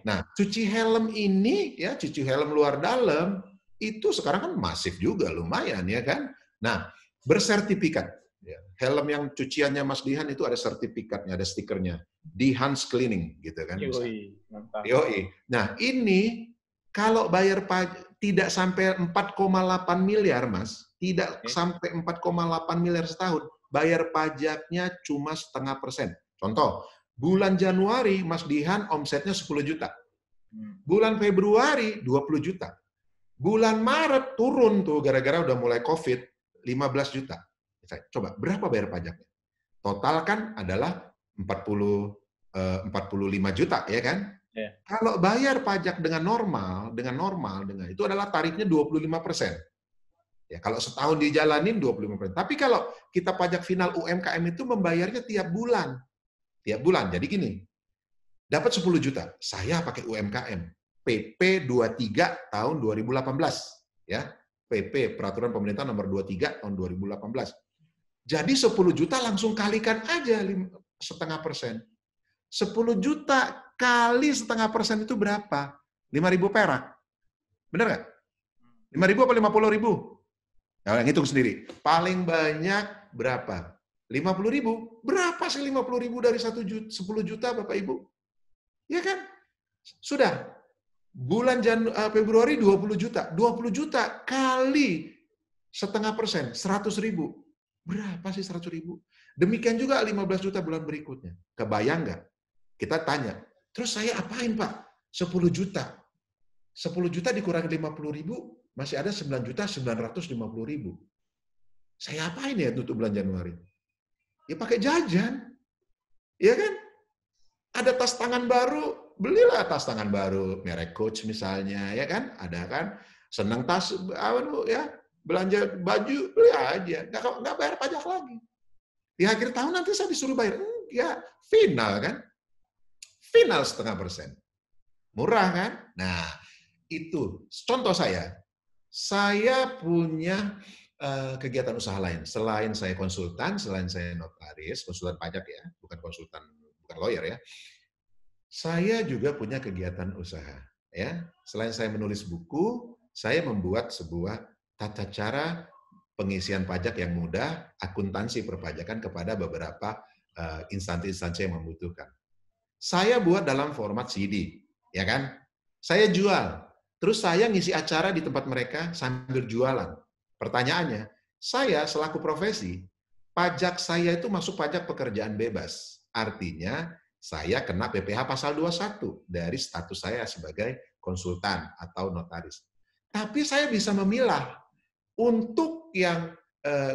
Nah, cuci helm ini ya, cuci helm luar dalam itu sekarang kan masif juga, lumayan ya kan. Nah, bersertifikat. Ya. Helm yang cuciannya Mas Dihan itu ada sertifikatnya, ada stikernya. Dihans Cleaning gitu kan. Yoi. Nah, ini kalau bayar pajak tidak sampai 4,8 miliar, Mas. Tidak sampai 4,8 miliar setahun. Bayar pajaknya cuma 0,5%. Contoh, bulan Januari Mas Dihan omsetnya 10 juta. Bulan Februari 20 juta. Bulan Maret turun tuh gara-gara udah mulai Covid 15 juta. Coba berapa bayar pajaknya? Total kan adalah 45 juta ya kan? Yeah. Kalau bayar pajak dengan normal itu adalah tarifnya 25%. Ya, kalau setahun dijalanin 25%. Tapi kalau kita pajak final UMKM itu membayarnya tiap bulan. Tiap bulan. Jadi gini. Dapat 10 juta. Saya pakai UMKM. PP 23 tahun 2018, ya. PP Peraturan Pemerintah nomor 23 tahun 2018. Jadi 10 juta langsung kalikan aja 0,5%. 10 juta kali 0,5% itu berapa? 5.000 perak. Benar nggak? 5.000 apa 50.000? Nah, yang hitung sendiri. Paling banyak berapa? 50.000. Berapa sih 50.000 dari 10 juta, Bapak Ibu? Ya kan? Sudah. Bulan Februari 20 juta. 20 juta kali 0,5%, 100.000. Berapa sih 100.000? Demikian juga 15 juta bulan berikutnya. Kebayang nggak? Kita tanya, terus saya apain Pak? 10 juta. 10 juta dikurangi 50.000, masih ada 9.950.000. Saya apain ya untuk bulan Januari? Ya pakai jajan. Ya kan? Ada tas tangan baru, belilah tas tangan baru, merek Coach misalnya, ya kan? Ada kan? Senang tas, ya, belanja baju, beli aja. Nggak bayar pajak lagi. Di akhir tahun nanti saya disuruh bayar. Ya, final kan? Final 0,5%. Murah kan? Nah, itu contoh saya. Saya punya kegiatan usaha lain. Selain saya konsultan, selain saya notaris, konsultan pajak ya, bukan lawyer ya. Saya juga punya kegiatan usaha. Ya, selain saya menulis buku, saya membuat sebuah tata cara pengisian pajak yang mudah, akuntansi perpajakan kepada beberapa instansi-instansi yang membutuhkan. Saya buat dalam format CD, ya kan? Saya jual. Terus saya ngisi acara di tempat mereka sambil jualan. Pertanyaannya, saya selaku profesi, pajak saya itu masuk pajak pekerjaan bebas. Artinya, saya kena PPh pasal 21 dari status saya sebagai konsultan atau notaris. Tapi saya bisa memilah. Untuk yang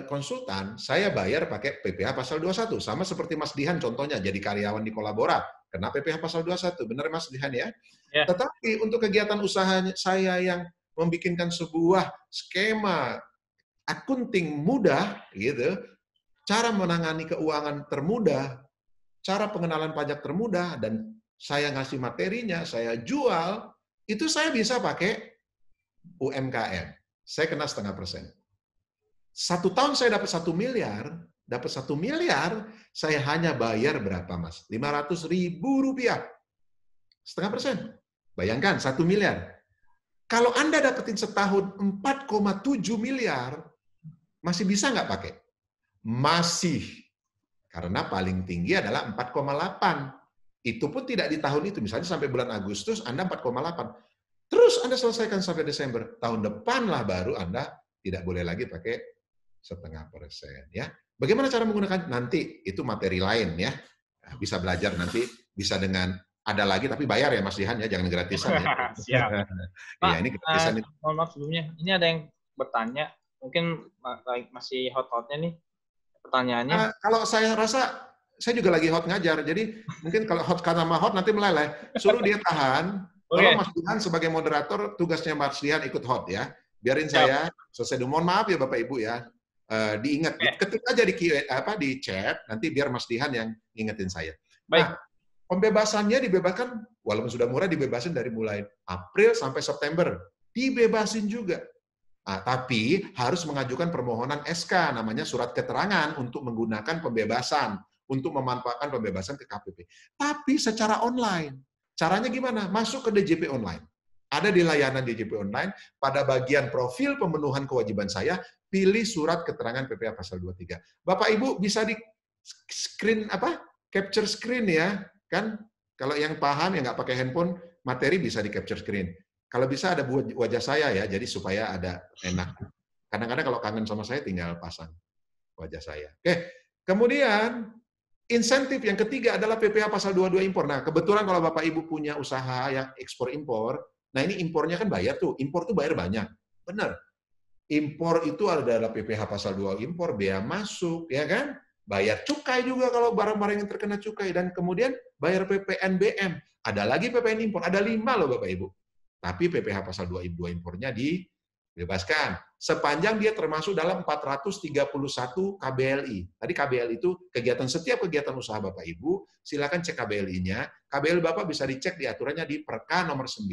konsultan, saya bayar pakai PPh pasal 21. Sama seperti Mas Dihan contohnya, jadi karyawan di Kolabora. Kena PPh pasal 21. Benar Mas Dihan ya? Yeah. Tetapi untuk kegiatan usaha saya yang membikinkan sebuah skema akunting mudah, gitu, cara menangani keuangan termudah, cara pengenalan pajak termudah, dan saya ngasih materinya, saya jual, itu saya bisa pakai UMKM. Saya kena 0,5%. 1 tahun saya dapat 1 miliar, saya hanya bayar berapa, Mas? 500.000 rupiah. 0,5%. Bayangkan, 1 miliar. Kalau Anda dapetin setahun 4,7 miliar, masih bisa nggak pakai? Masih. Karena paling tinggi adalah 4,8. Itu pun tidak di tahun itu. Misalnya sampai bulan Agustus, Anda 4,8. Terus Anda selesaikan sampai Desember. Tahun depan lah baru Anda tidak boleh lagi pakai 0,5%. Ya. Bagaimana cara menggunakan? Nanti itu materi lain ya. Bisa belajar nanti, bisa dengan ada lagi tapi bayar ya Mas Dihan ya, jangan gratisan ya. Siap. Iya, Pak, ini gratisan itu. mohon maaf sebelumnya. Ini ada yang bertanya, mungkin masih hot-hotnya nih pertanyaannya. Kalau saya rasa, saya juga lagi hot ngajar, jadi mungkin kalau hot karena hot nanti meleleh. Suruh dia tahan. Tolong Mas Dihan sebagai moderator, tugasnya Mas Dihan ikut hot ya. Biarin saya selesai dulu. Mohon maaf ya Bapak Ibu ya. Diingat, ketik aja di chat, nanti biar Mas Dihan yang ngingetin saya. Baik. Nah, pembebasannya dibebaskan, walaupun sudah murah dibebasin dari mulai April sampai September. Dibebasin juga. Nah, tapi harus mengajukan permohonan SK, namanya surat keterangan untuk menggunakan pembebasan, untuk memanfaatkan pembebasan ke KPP. Tapi secara online. Caranya gimana? Masuk ke DJP Online. Ada di layanan DJP Online, pada bagian profil pemenuhan kewajiban saya, pilih surat keterangan PPh pasal 23. Bapak Ibu bisa di screen capture screen ya, kan? Kalau yang paham yang nggak pakai handphone, materi bisa di capture screen. Kalau bisa ada wajah saya ya, jadi supaya ada enak. Kadang-kadang kalau kangen sama saya tinggal pasang wajah saya. Oke, kemudian insentif yang ketiga adalah PPh pasal 22 impor. Nah, kebetulan kalau Bapak Ibu punya usaha yang ekspor impor, nah ini impornya kan bayar tuh, impor tuh bayar banyak. Benar. Impor itu adalah PPh pasal 2 impor, bea masuk, ya kan? Bayar cukai juga kalau barang-barang yang terkena cukai, dan kemudian bayar PPNBM. Ada lagi PPN impor, ada 5 loh Bapak Ibu. Tapi PPh pasal 2 impornya dibebaskan. Sepanjang dia termasuk dalam 431 KBLI. Tadi KBLI itu setiap kegiatan usaha Bapak Ibu, silakan cek KBLI-nya. KBLI Bapak bisa dicek di aturannya di Perka nomor 9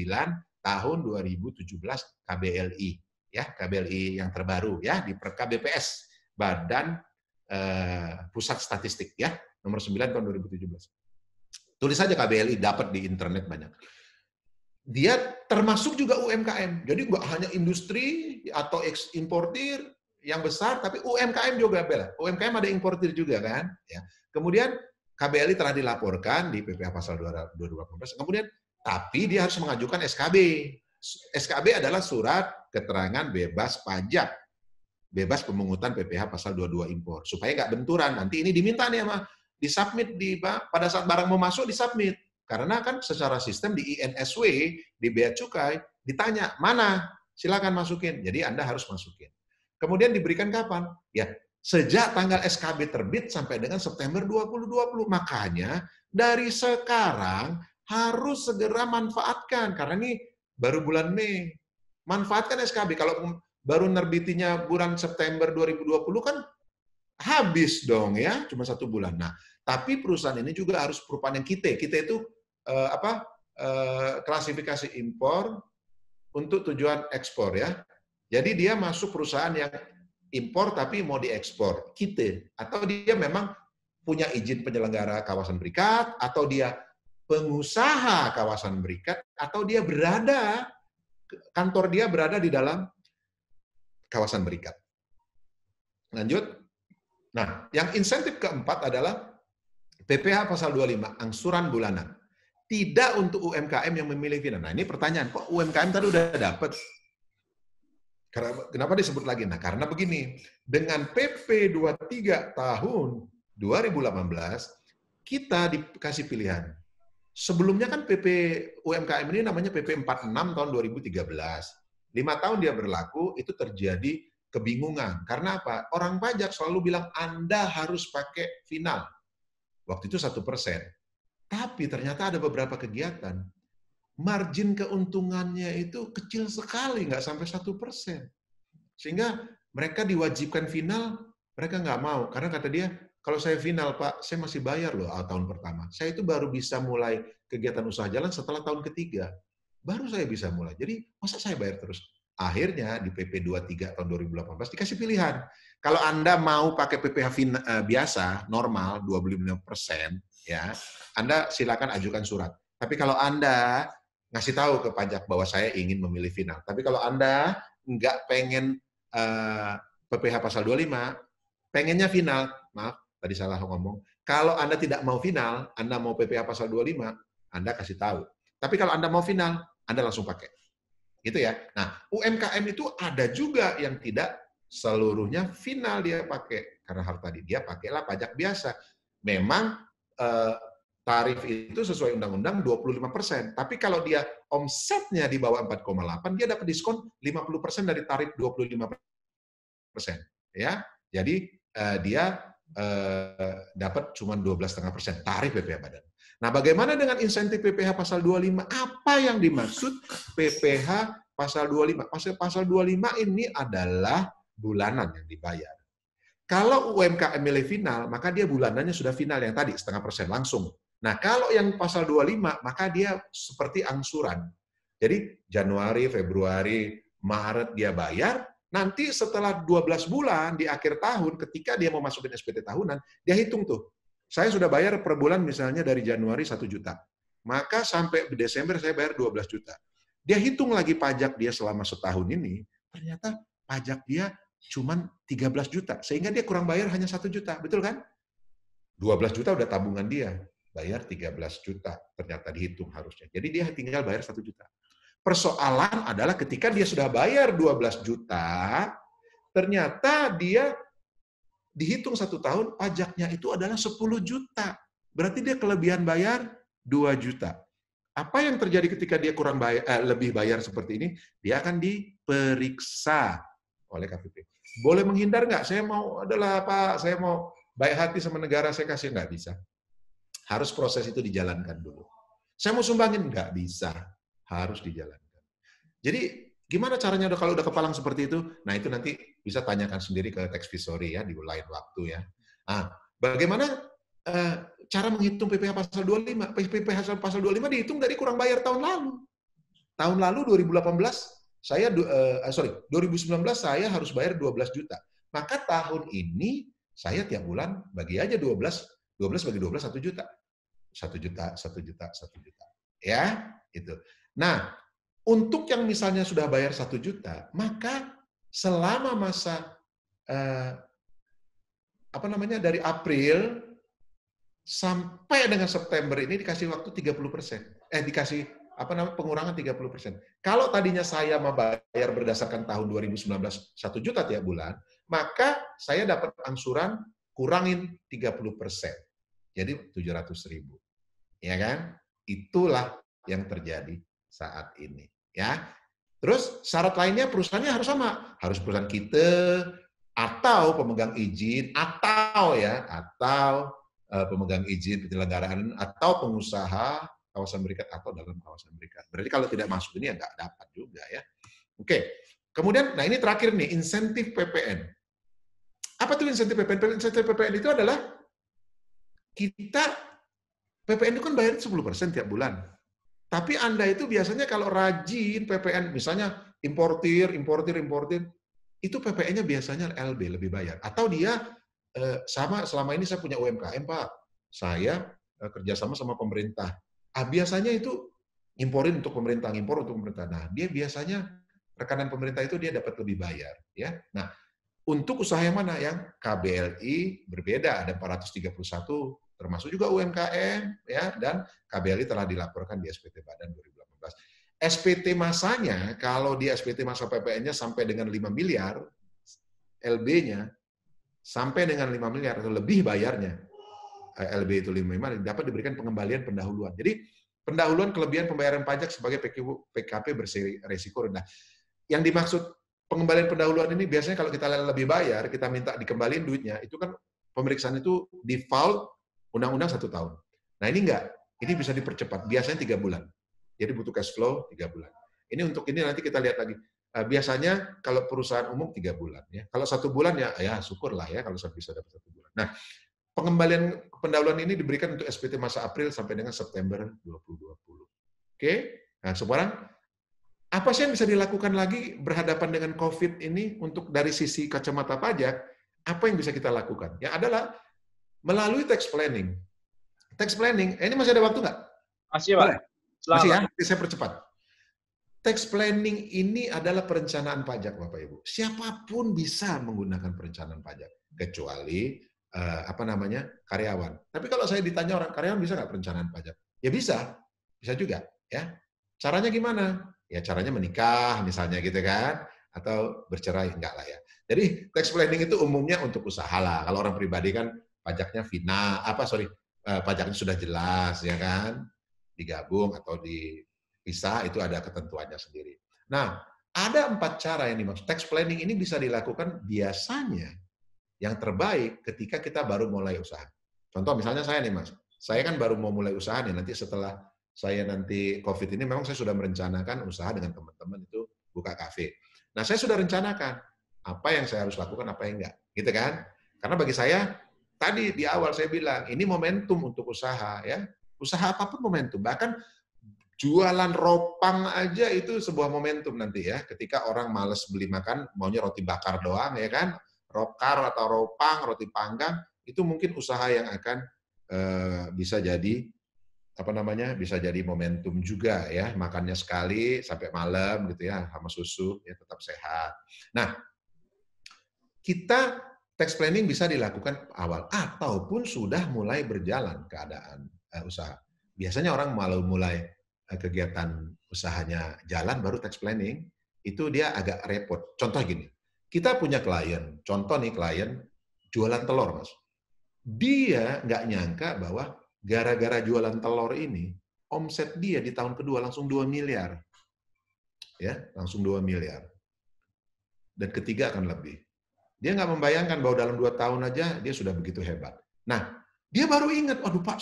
tahun 2017 KBLI. Ya, KBLI yang terbaru ya, di Perka BPS, Badan Pusat Statistik ya, nomor 9 tahun 2017. Tulis saja KBLI, dapat di internet banyak. Dia termasuk juga UMKM. Jadi nggak hanya industri atau importir yang besar, tapi UMKM juga bela. UMKM ada importir juga kan. Ya. Kemudian KBLI telah dilaporkan di PPh pasal 2018. Kemudian tapi dia harus mengajukan SKB. SKB adalah surat keterangan bebas pajak, bebas pemungutan PPh pasal 22 impor. Supaya nggak benturan. Nanti ini diminta nih sama disubmit pada saat barang mau masuk disubmit. Karena kan secara sistem di INSW, di Bea Cukai, ditanya, mana? Silakan masukin. Jadi Anda harus masukin. Kemudian diberikan kapan? Ya, sejak tanggal SKB terbit sampai dengan September 2020. Makanya dari sekarang harus segera manfaatkan. Karena ini baru bulan Mei. Manfaatkan SKB. Kalau baru nerbitinya bulan September 2020 kan habis dong ya, cuma 1 bulan. Nah, tapi perusahaan ini juga harus perubahan yang kita itu klasifikasi impor untuk tujuan ekspor ya. Jadi dia masuk perusahaan yang impor tapi mau diekspor kita, atau dia memang punya izin penyelenggara kawasan berikat, atau dia pengusaha kawasan berikat, atau dia kantor dia berada di dalam kawasan berikat. Lanjut. Nah, yang insentif keempat adalah PPh pasal 25, angsuran bulanan. Tidak untuk UMKM yang memilih final. Nah, ini pertanyaan, kok UMKM tadi udah dapat? Kenapa disebut lagi? Nah, karena begini, dengan PP 23 tahun 2018, kita dikasih pilihan. Sebelumnya kan PP UMKM ini namanya PP 46 tahun 2013. 5 tahun dia berlaku, itu terjadi kebingungan. Karena apa? Orang pajak selalu bilang, Anda harus pakai final. Waktu itu 1%. Tapi ternyata ada beberapa kegiatan, margin keuntungannya itu kecil sekali, nggak sampai 1%. Sehingga mereka diwajibkan final, mereka nggak mau. Karena kata dia, kalau saya final, Pak, saya masih bayar loh tahun pertama. Saya itu baru bisa mulai kegiatan usaha jalan setelah tahun ketiga. Baru saya bisa mulai. Jadi, masa saya bayar terus? Akhirnya di PP 23 tahun 2018 dikasih pilihan. Kalau Anda mau pakai PPh biasa, normal, 25%, ya, Anda silakan ajukan surat. Tapi kalau Anda ngasih tahu ke pajak bahwa saya ingin memilih final. Tapi kalau Anda nggak pengen PPh pasal 25, pengennya final, maaf, tadi salah ngomong. Kalau Anda tidak mau final, Anda mau PPh pasal 25, Anda kasih tahu. Tapi kalau Anda mau final, Anda langsung pakai. Gitu ya. Nah, UMKM itu ada juga yang tidak seluruhnya final dia pakai. Karena hal tadi dia pakailah pajak biasa. Memang tarif itu sesuai undang-undang 25%. Tapi kalau dia omsetnya di bawah 4,8, dia dapat diskon 50% dari tarif 25%. Ya, jadi dia dapat cuma 12,5% tarif PPh badan. Nah, bagaimana dengan insentif PPh pasal 25? Apa yang dimaksud PPh pasal 25? Pasal 25 ini adalah bulanan yang dibayar. Kalau UMKM nilai final, maka dia bulanannya sudah final yang tadi 0,5% langsung. Nah, kalau yang pasal 25, maka dia seperti angsuran. Jadi Januari, Februari, Maret dia bayar, nanti setelah 12 bulan di akhir tahun, ketika dia mau masukin SPT tahunan, dia hitung tuh. Saya sudah bayar per bulan misalnya dari Januari 1 juta. Maka sampai Desember saya bayar 12 juta. Dia hitung lagi pajak dia selama setahun ini, ternyata pajak dia cuma 13 juta. Sehingga dia kurang bayar hanya 1 juta. Betul kan? 12 juta udah tabungan dia. Bayar 13 juta. Ternyata dihitung harusnya. Jadi dia tinggal bayar 1 juta. Persoalan adalah ketika dia sudah bayar 12 juta, ternyata dia dihitung 1 tahun, pajaknya itu adalah 10 juta. Berarti dia kelebihan bayar 2 juta. Apa yang terjadi ketika dia kurang bayar, lebih bayar seperti ini? Dia akan diperiksa oleh KPP. Boleh menghindar nggak? Saya mau adalah Pak, saya mau baik hati sama negara, saya kasih nggak bisa. Harus proses itu dijalankan dulu. Saya mau sumbangin nggak bisa, harus dijalankan. Jadi gimana caranya kalau udah kepalang seperti itu? Nah itu nanti bisa tanyakan sendiri ke tax visori ya di lain waktu ya. Nah, bagaimana cara menghitung PPh pasal 25? PPh pasal 25 dihitung dari kurang bayar tahun lalu. Tahun lalu 2018 saya 2019 saya harus bayar 12 juta. Maka tahun ini saya tiap bulan bagi aja 12 bagi 12 1 juta. 1 juta, 1 juta, 1 juta. Ya, itu. Nah, untuk yang misalnya sudah bayar 1 juta, maka selama masa dari April sampai dengan September ini dikasih waktu 30%. Dikasih pengurangan 30%. Kalau tadinya saya mau bayar berdasarkan tahun 2019 1 juta tiap bulan, maka saya dapat angsuran kurangin 30%. Jadi 700.000. Ya kan? Itulah yang terjadi saat ini, ya. Terus syarat lainnya perusahaannya harus sama, harus perusahaan kita atau pemegang izin atau pemegang izin penyelenggaraan atau pengusaha kawasan berikat atau dalam kawasan berikat. Berarti kalau tidak masuk ini ya nggak dapat juga ya. Oke. Kemudian, nah ini terakhir nih, insentif PPN. Apa tuh insentif PPN? Insentif PPN itu adalah PPN itu kan bayar 10% tiap bulan. Tapi Anda itu biasanya kalau rajin PPN, misalnya importir, itu PPN-nya biasanya LB, lebih bayar. Atau dia selama ini saya punya UMKM, Pak. Saya kerjasama sama pemerintah. Biasanya itu imporin untuk pemerintah, impor untuk pemerintah. Nah, dia biasanya rekanan pemerintah itu dia dapat lebih bayar. Ya. Nah, untuk usaha yang mana? Yang KBLI berbeda, ada 431, termasuk juga UMKM, ya, dan KBLI telah dilaporkan di SPT Badan 2018. SPT masanya, kalau di SPT masa PPN-nya sampai dengan 5 miliar, LB-nya sampai dengan 5 miliar atau lebih bayarnya, LB itu 5 miliar, dapat diberikan pengembalian pendahuluan. Jadi, pendahuluan kelebihan pembayaran pajak sebagai PKP berisiko rendah. Yang dimaksud pengembalian pendahuluan ini biasanya kalau kita lebih bayar, kita minta dikembaliin duitnya, itu kan pemeriksaan itu default undang-undang 1 tahun. Nah ini enggak, ini bisa dipercepat, biasanya 3 bulan. Jadi butuh cash flow 3 bulan. Ini untuk ini nanti kita lihat lagi. Biasanya kalau perusahaan umum 3 bulan. Ya. Kalau 1 bulan ya syukurlah ya kalau bisa dapat 1 bulan. Nah, pengembalian pendahuluan ini diberikan untuk SPT masa April sampai dengan September 2020. Oke, nah sekarang apa sih yang bisa dilakukan lagi berhadapan dengan COVID ini untuk dari sisi kacamata pajak? Apa yang bisa kita lakukan? Ya adalah melalui tax planning. Tax planning, ini masih ada waktu nggak? Masih, Pak. Masih ya? Saya percepat. Tax planning ini adalah perencanaan pajak, Bapak Ibu. Siapapun bisa menggunakan perencanaan pajak, kecuali karyawan. Tapi kalau saya ditanya orang karyawan bisa nggak perencanaan pajak? Ya bisa juga. Ya. Caranya gimana? Ya caranya menikah misalnya gitu kan, atau bercerai enggak lah ya. Jadi tax planning itu umumnya untuk usaha lah. Kalau orang pribadi kan pajaknya pajaknya sudah jelas, ya kan? Digabung atau dipisah, itu ada ketentuannya sendiri. Nah, ada 4 cara yang dimaksud. Tax planning ini bisa dilakukan biasanya yang terbaik ketika kita baru mulai usaha. Contoh misalnya saya nih Mas, saya kan baru mau mulai usaha nih, nanti setelah saya nanti COVID ini memang saya sudah merencanakan usaha dengan teman-teman itu buka kafe. Nah, saya sudah rencanakan apa yang saya harus lakukan, apa yang enggak, gitu kan? Karena bagi saya tadi di awal saya bilang ini momentum untuk usaha ya. Usaha apapun momentum. Bahkan jualan ropang aja itu sebuah momentum nanti ya. Ketika orang males beli makan, maunya roti bakar doang ya kan? Rokar atau ropang, roti panggang, itu mungkin usaha yang akan bisa jadi bisa jadi momentum juga ya, makannya sekali sampai malam gitu ya, sama susu ya, tetap sehat. Nah, kita tax planning bisa dilakukan awal ataupun sudah mulai berjalan keadaan usaha. Biasanya orang malah mulai kegiatan usahanya jalan baru tax planning, itu dia agak repot. Contoh gini, kita punya klien, contoh nih klien jualan telur, Mas. Dia nggak nyangka bahwa gara-gara jualan telur ini, omset dia di tahun kedua langsung 2 miliar. Ya, langsung 2 miliar. Dan ketiga akan lebih. Dia nggak membayangkan bahwa dalam 2 tahun aja dia sudah begitu hebat. Nah, dia baru ingat, waduh Pak,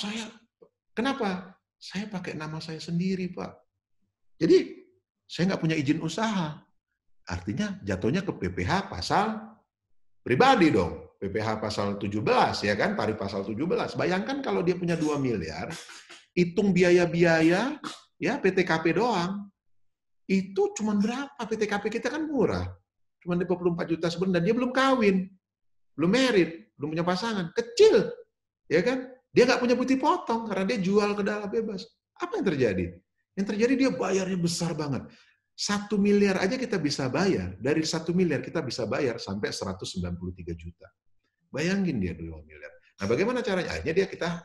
kenapa? Saya pakai nama saya sendiri, Pak. Jadi, saya nggak punya izin usaha. Artinya jatuhnya ke PPh pasal pribadi dong. PPh pasal 17, ya kan? Tarif pasal 17. Bayangkan kalau dia punya 2 miliar, hitung biaya-biaya, ya PTKP doang. Itu cuma berapa? PTKP kita kan murah. Cuma 24 juta sebulan, dan dia belum kawin. Belum married, belum punya pasangan. Kecil, ya kan? Dia nggak punya putih potong, karena dia jual ke dalam bebas. Apa yang terjadi? Yang terjadi dia bayarnya besar banget. 1 miliar aja kita bisa bayar. Dari 1 miliar kita bisa bayar sampai 193 juta. Bayangin dia 2 miliar. Nah, bagaimana caranya? Akhirnya kita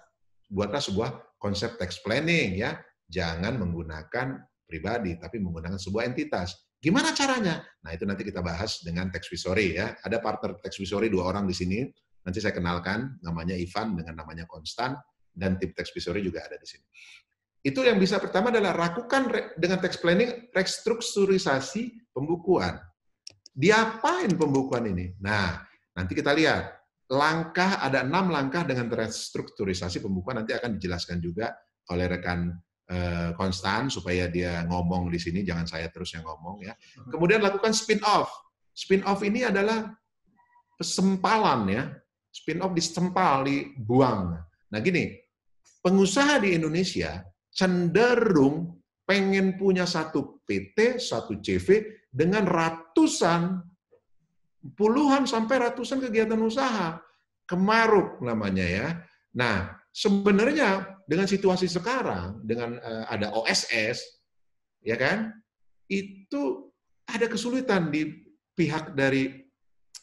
buatlah sebuah konsep tax planning ya. Jangan menggunakan pribadi, tapi menggunakan sebuah entitas. Gimana caranya? Nah, itu nanti kita bahas dengan tax visory ya. Ada partner tax visory 2 orang di sini. Nanti saya kenalkan, namanya Ivan dengan namanya Konstan, dan tim tax visory juga ada di sini. Itu yang bisa pertama adalah lakukan dengan tax planning restrukturisasi pembukuan. Diapain pembukuan ini? Nah, nanti kita lihat. Ada 6 langkah dengan restrukturisasi pembukuan, nanti akan dijelaskan juga oleh rekan Konstan supaya dia ngomong di sini, jangan saya terus yang ngomong ya. Kemudian lakukan spin-off. Spin-off ini adalah pesempalan ya. Spin-off disempal, dibuang. Nah gini, pengusaha di Indonesia cenderung pengen punya satu PT, satu CV dengan puluhan sampai ratusan kegiatan usaha. Kemaruk namanya ya. Nah, sebenarnya dengan situasi sekarang, dengan ada OSS, ya kan, itu ada kesulitan di pihak dari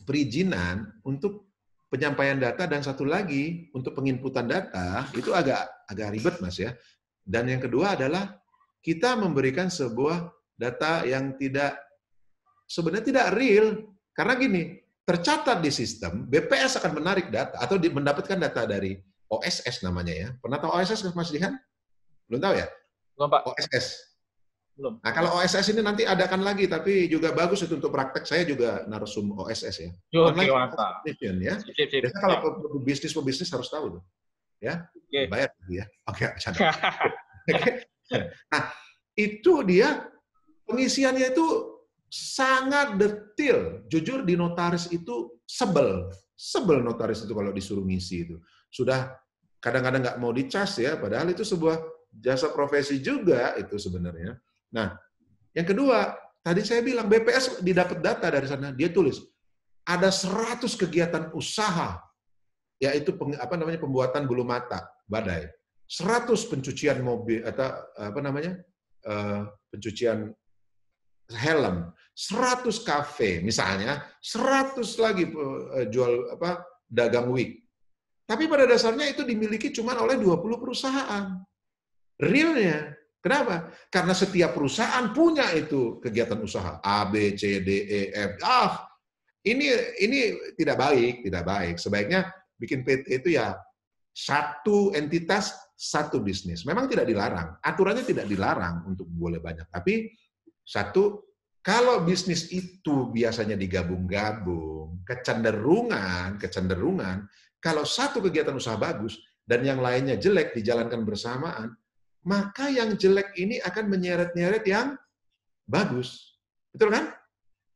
perizinan untuk penyampaian data, dan satu lagi untuk penginputan data, itu agak ribet, Mas ya. Dan yang kedua adalah kita memberikan sebuah data yang sebenarnya tidak real. Karena gini, tercatat di sistem, BPS akan menarik data atau mendapatkan data dari OSS namanya ya. Pernah tahu OSS, Mas Dihan? Belum tahu ya? Belum, Pak. OSS. Belum. Nah, kalau OSS ini nanti adakan lagi, tapi juga bagus itu untuk praktek. Saya juga narsum OSS ya. Oke, mantap. Ya. Biasanya kalau pebisnis harus tahu tuh. Ya, bayar ya. Oke, bercanda. Nah, itu dia pengisiannya itu sangat detail. Jujur di notaris itu sebel notaris itu kalau disuruh ngisi itu. Sudah kadang-kadang nggak mau dicas ya, padahal itu sebuah jasa profesi juga itu sebenarnya. Nah, yang kedua, tadi saya bilang BPS didapat data dari sana, dia tulis ada 100 kegiatan usaha, yaitu pembuatan bulu mata, badai. 100 pencucian mobil atau pencucian helm, 100 kafe misalnya, 100 lagi jual dagang wig. Tapi pada dasarnya itu dimiliki cuma oleh 20 perusahaan. Realnya, kenapa? Karena setiap perusahaan punya itu kegiatan usaha A, B, C, D, E, F. Ini tidak baik. Sebaiknya bikin PT itu ya Satu entitas, satu bisnis. Memang tidak dilarang, aturannya tidak dilarang untuk boleh banyak. Tapi satu, kalau bisnis itu biasanya digabung-gabung, kecenderungan, kalau satu kegiatan usaha bagus dan yang lainnya jelek dijalankan bersamaan, maka yang jelek ini akan menyeret-nyeret yang bagus. Betul kan?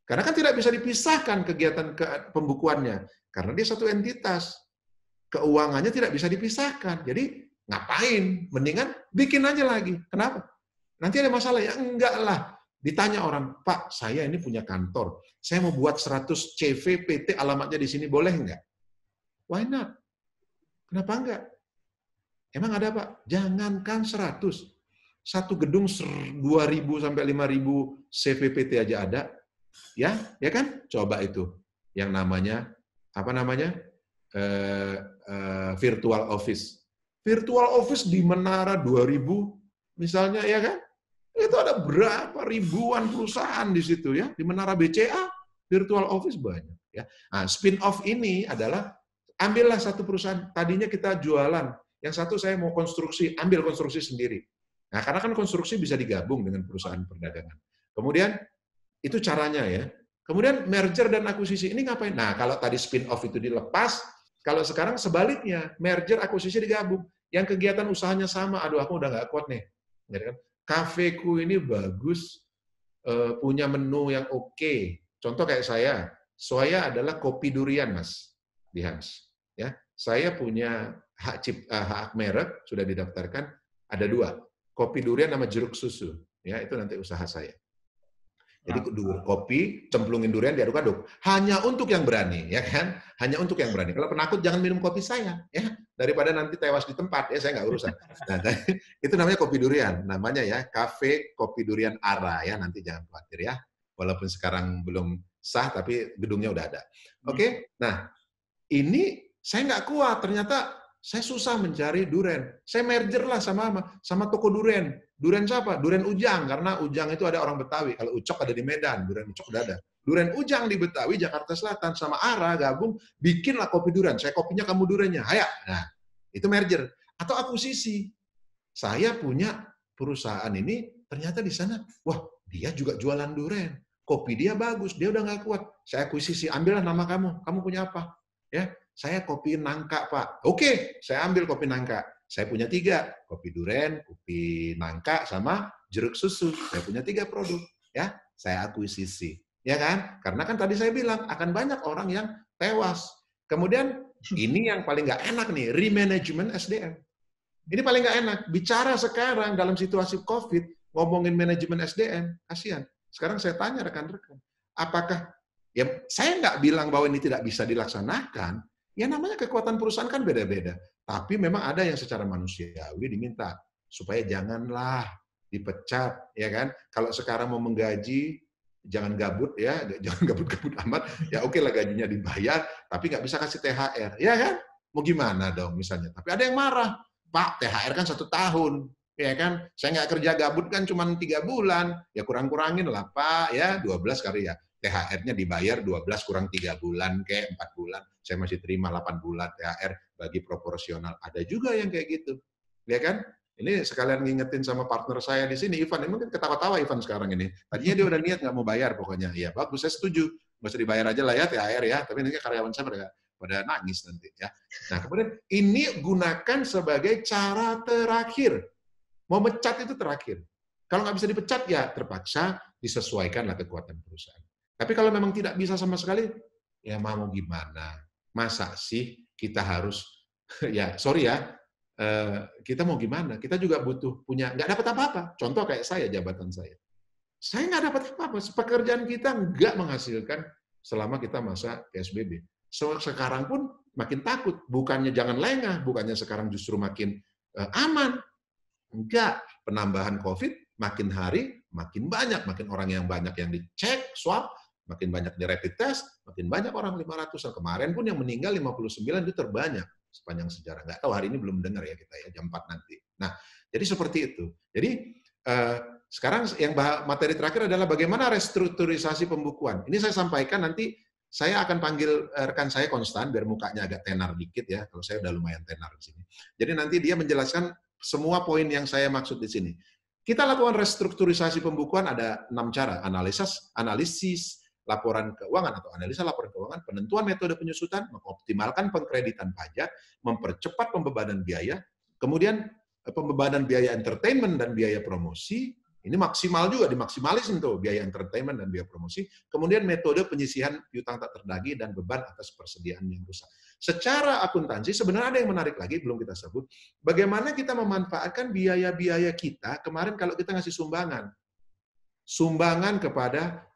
Karena kan tidak bisa dipisahkan kegiatan pembukuannya. Karena dia satu entitas. Keuangannya tidak bisa dipisahkan. Jadi ngapain? Mendingan bikin aja lagi. Kenapa? Nanti ada masalah. Ya enggak lah. Ditanya orang, Pak, saya ini punya kantor. Saya mau buat 100 CV, PT, alamatnya di sini. Boleh enggak? Why not? Kenapa enggak? Emang ada, Pak? Jangankan 100. Satu gedung 2.000 sampai 5.000 CVPT aja ada. Ya kan? Coba itu. Yang namanya, apa namanya? Virtual office. Virtual office di Menara 2.000, misalnya, ya kan? Itu ada berapa ribuan perusahaan di situ, ya. Di Menara BCA, virtual office banyak. Ya. Nah, spin-off ini adalah, ambillah satu perusahaan, tadinya kita jualan, yang satu saya mau konstruksi, ambil konstruksi sendiri. Nah, karena kan konstruksi bisa digabung dengan perusahaan perdagangan. Kemudian, itu caranya ya. Kemudian merger dan akuisisi ini ngapain? Nah, kalau tadi spin-off itu dilepas, kalau sekarang sebaliknya, merger, akuisisi digabung. Yang kegiatan usahanya sama, aduh aku udah nggak kuat nih. Kafeku ini bagus, punya menu yang oke. Contoh kayak saya adalah kopi durian, Mas, di Hans. Ya, saya punya hak merek, sudah didaftarkan, ada 2. Kopi durian sama jeruk susu. Ya, itu nanti usaha saya. Jadi kopi, cemplungin durian, diaduk-aduk. Hanya untuk yang berani, ya kan? Hanya untuk yang berani. Kalau penakut jangan minum kopi saya, ya. Daripada nanti tewas di tempat, ya saya nggak urusan. Nah, itu namanya kopi durian, namanya ya Cafe Kopi Durian Ara, ya. Nanti jangan khawatir ya. Walaupun sekarang belum sah, tapi gedungnya udah ada. Oke? Nah, ini saya nggak kuat. Ternyata saya susah mencari durian. Saya merger lah sama toko durian. Durian siapa? Durian Ujang, karena Ujang itu ada orang Betawi. Kalau Ucok ada di Medan, durian Ucok udah ada. Durian Ujang di Betawi, Jakarta Selatan, sama Ara gabung, bikinlah kopi durian. Saya kopinya, kamu duriannya. Hayak. Nah, itu merger. Atau akuisisi. Saya punya perusahaan ini, ternyata di sana, wah, dia juga jualan durian. Kopi dia bagus, dia udah nggak kuat. Saya akuisisi, ambillah nama kamu. Kamu punya apa? Ya, saya kopi nangka, Pak. Oke, saya ambil kopi nangka. Saya punya 3, kopi duren, kopi nangka, sama jeruk susu. Saya punya 3 produk. Ya, saya akuisisi. Ya kan? Karena kan tadi saya bilang, akan banyak orang yang tewas. Kemudian, ini yang paling nggak enak nih, remanagement SDM. Ini paling nggak enak. Bicara sekarang dalam situasi COVID, ngomongin manajemen SDM, kasihan. Sekarang saya tanya rekan-rekan, apakah, ya saya nggak bilang bahwa ini tidak bisa dilaksanakan, ya namanya kekuatan perusahaan kan beda-beda. Tapi memang ada yang secara manusiawi diminta supaya janganlah dipecat, ya kan? Kalau sekarang mau menggaji, jangan gabut ya, jangan gabut-gabut amat. Ya oke lah gajinya dibayar, tapi nggak bisa kasih THR, ya kan? Mau gimana dong misalnya? Tapi ada yang marah, Pak, THR kan 1 tahun, ya kan? Saya nggak kerja gabut kan cuma 3 bulan, ya kurang-kurangin lah Pak, ya 12 kali ya. THR-nya dibayar 12 kurang 3 bulan, kayak 4 bulan, saya masih terima 8 bulan THR bagi proporsional. Ada juga yang kayak gitu. Ya kan? Ini sekalian ngingetin sama partner saya di sini, Ivan. Ini mungkin ketawa-tawa Ivan sekarang ini. Tadinya dia udah niat nggak mau bayar pokoknya. Ya bagus, saya setuju. Nggak usah dibayar aja lah ya THR ya. Tapi nanti karyawan saya pada nangis nanti ya. Nah kemudian ini gunakan sebagai cara terakhir. Mau mecat itu terakhir. Kalau nggak bisa dipecat ya terpaksa disesuaikanlah kekuatan perusahaan. Tapi kalau memang tidak bisa sama sekali, ya mau gimana? Masa sih kita harus, ya sorry ya, kita mau gimana? Kita juga butuh punya, nggak dapat apa-apa. Contoh kayak saya, jabatan saya. Saya nggak dapat apa-apa. Pekerjaan kita nggak menghasilkan selama kita masa PSBB. Sekarang pun makin takut. Bukannya jangan lengah, bukannya sekarang justru makin aman. Enggak. Penambahan COVID makin hari makin banyak. Makin orang yang banyak yang dicek, swab, makin banyak di rapid test, makin banyak orang 500-an. Kemarin pun yang meninggal 59 itu terbanyak sepanjang sejarah. Nggak tahu, hari ini belum dengar ya kita ya, jam 4 nanti. Nah, jadi seperti itu. Jadi, sekarang yang materi terakhir adalah bagaimana restrukturisasi pembukuan. Ini saya sampaikan nanti saya akan panggil rekan saya Konstan, biar mukanya agak tenar dikit ya, kalau saya udah lumayan tenar di sini. Jadi nanti dia menjelaskan semua poin yang saya maksud di sini. Kita lakukan restrukturisasi pembukuan ada 6 cara, analisis laporan keuangan atau analisa laporan keuangan, penentuan metode penyusutan, mengoptimalkan pengkreditan pajak, mempercepat pembebanan biaya, kemudian pembebanan biaya entertainment dan biaya promosi, ini maksimal juga, dimaksimalisin tuh biaya entertainment dan biaya promosi. Kemudian metode penyisihan piutang tak terdagih dan beban atas persediaan yang rusak. Secara akuntansi sebenarnya ada yang menarik lagi, belum kita sebut. Bagaimana kita memanfaatkan biaya-biaya kita kemarin kalau kita ngasih sumbangan. Sumbangan kepada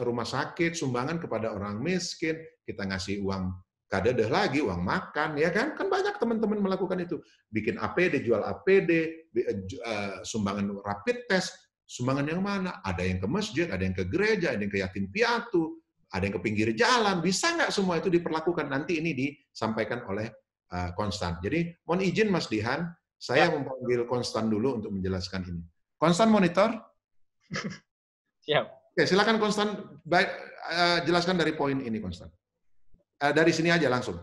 rumah sakit, sumbangan kepada orang miskin, kita ngasih uang kadedeh lagi, uang makan, ya kan? Kan banyak teman-teman melakukan itu. Bikin APD, jual APD, sumbangan rapid test, sumbangan yang mana? Ada yang ke masjid, ada yang ke gereja, ada yang ke yatim piatu, ada yang ke pinggir jalan. Bisa nggak semua itu diperlakukan? Nanti ini disampaikan oleh Konstan. Jadi mohon izin Mas Dihan, saya memanggil Konstan dulu untuk menjelaskan ini. Konstan monitor. Siap. Oke, silakan Konstan, jelaskan dari poin ini Konstan. Dari sini aja langsung.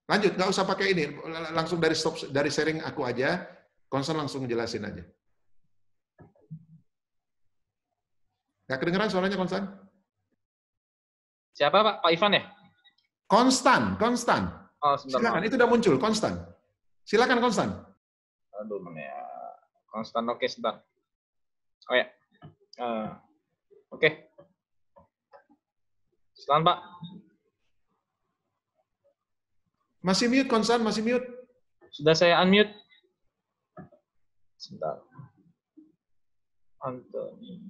Lanjut, nggak usah pakai ini, langsung dari sharing aku aja, Konstan langsung jelasin aja. Nggak kedengeran suaranya Konstan? Siapa Pak? Pak Ivan ya? Konstan. Oh, sebentar. Silakan, itu udah muncul, Konstan. Silakan Konstan. Aduh, mana ya? Konstan, oke, sebentar. Oh ya. Oke. Silakan Pak. Masih mute, Konstan, masih mute. Sudah saya unmute. Sebentar. Anthony.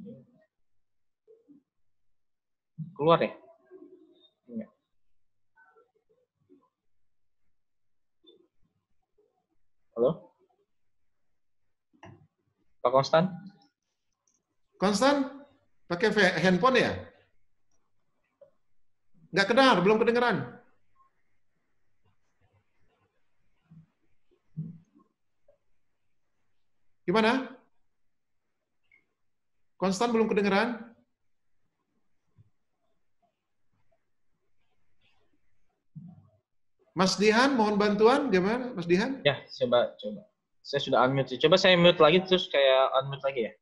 Keluar ya? Enggak. Halo? Pak Konstan? Konstan, pakai handphone ya? Nggak kedengar, belum kedengeran. Gimana? Konstan belum kedengeran? Mas Dihan, mohon bantuan. Gimana, Mas Dihan? Ya, coba. Saya sudah unmute. Coba saya mute lagi, terus kayak unmute lagi ya.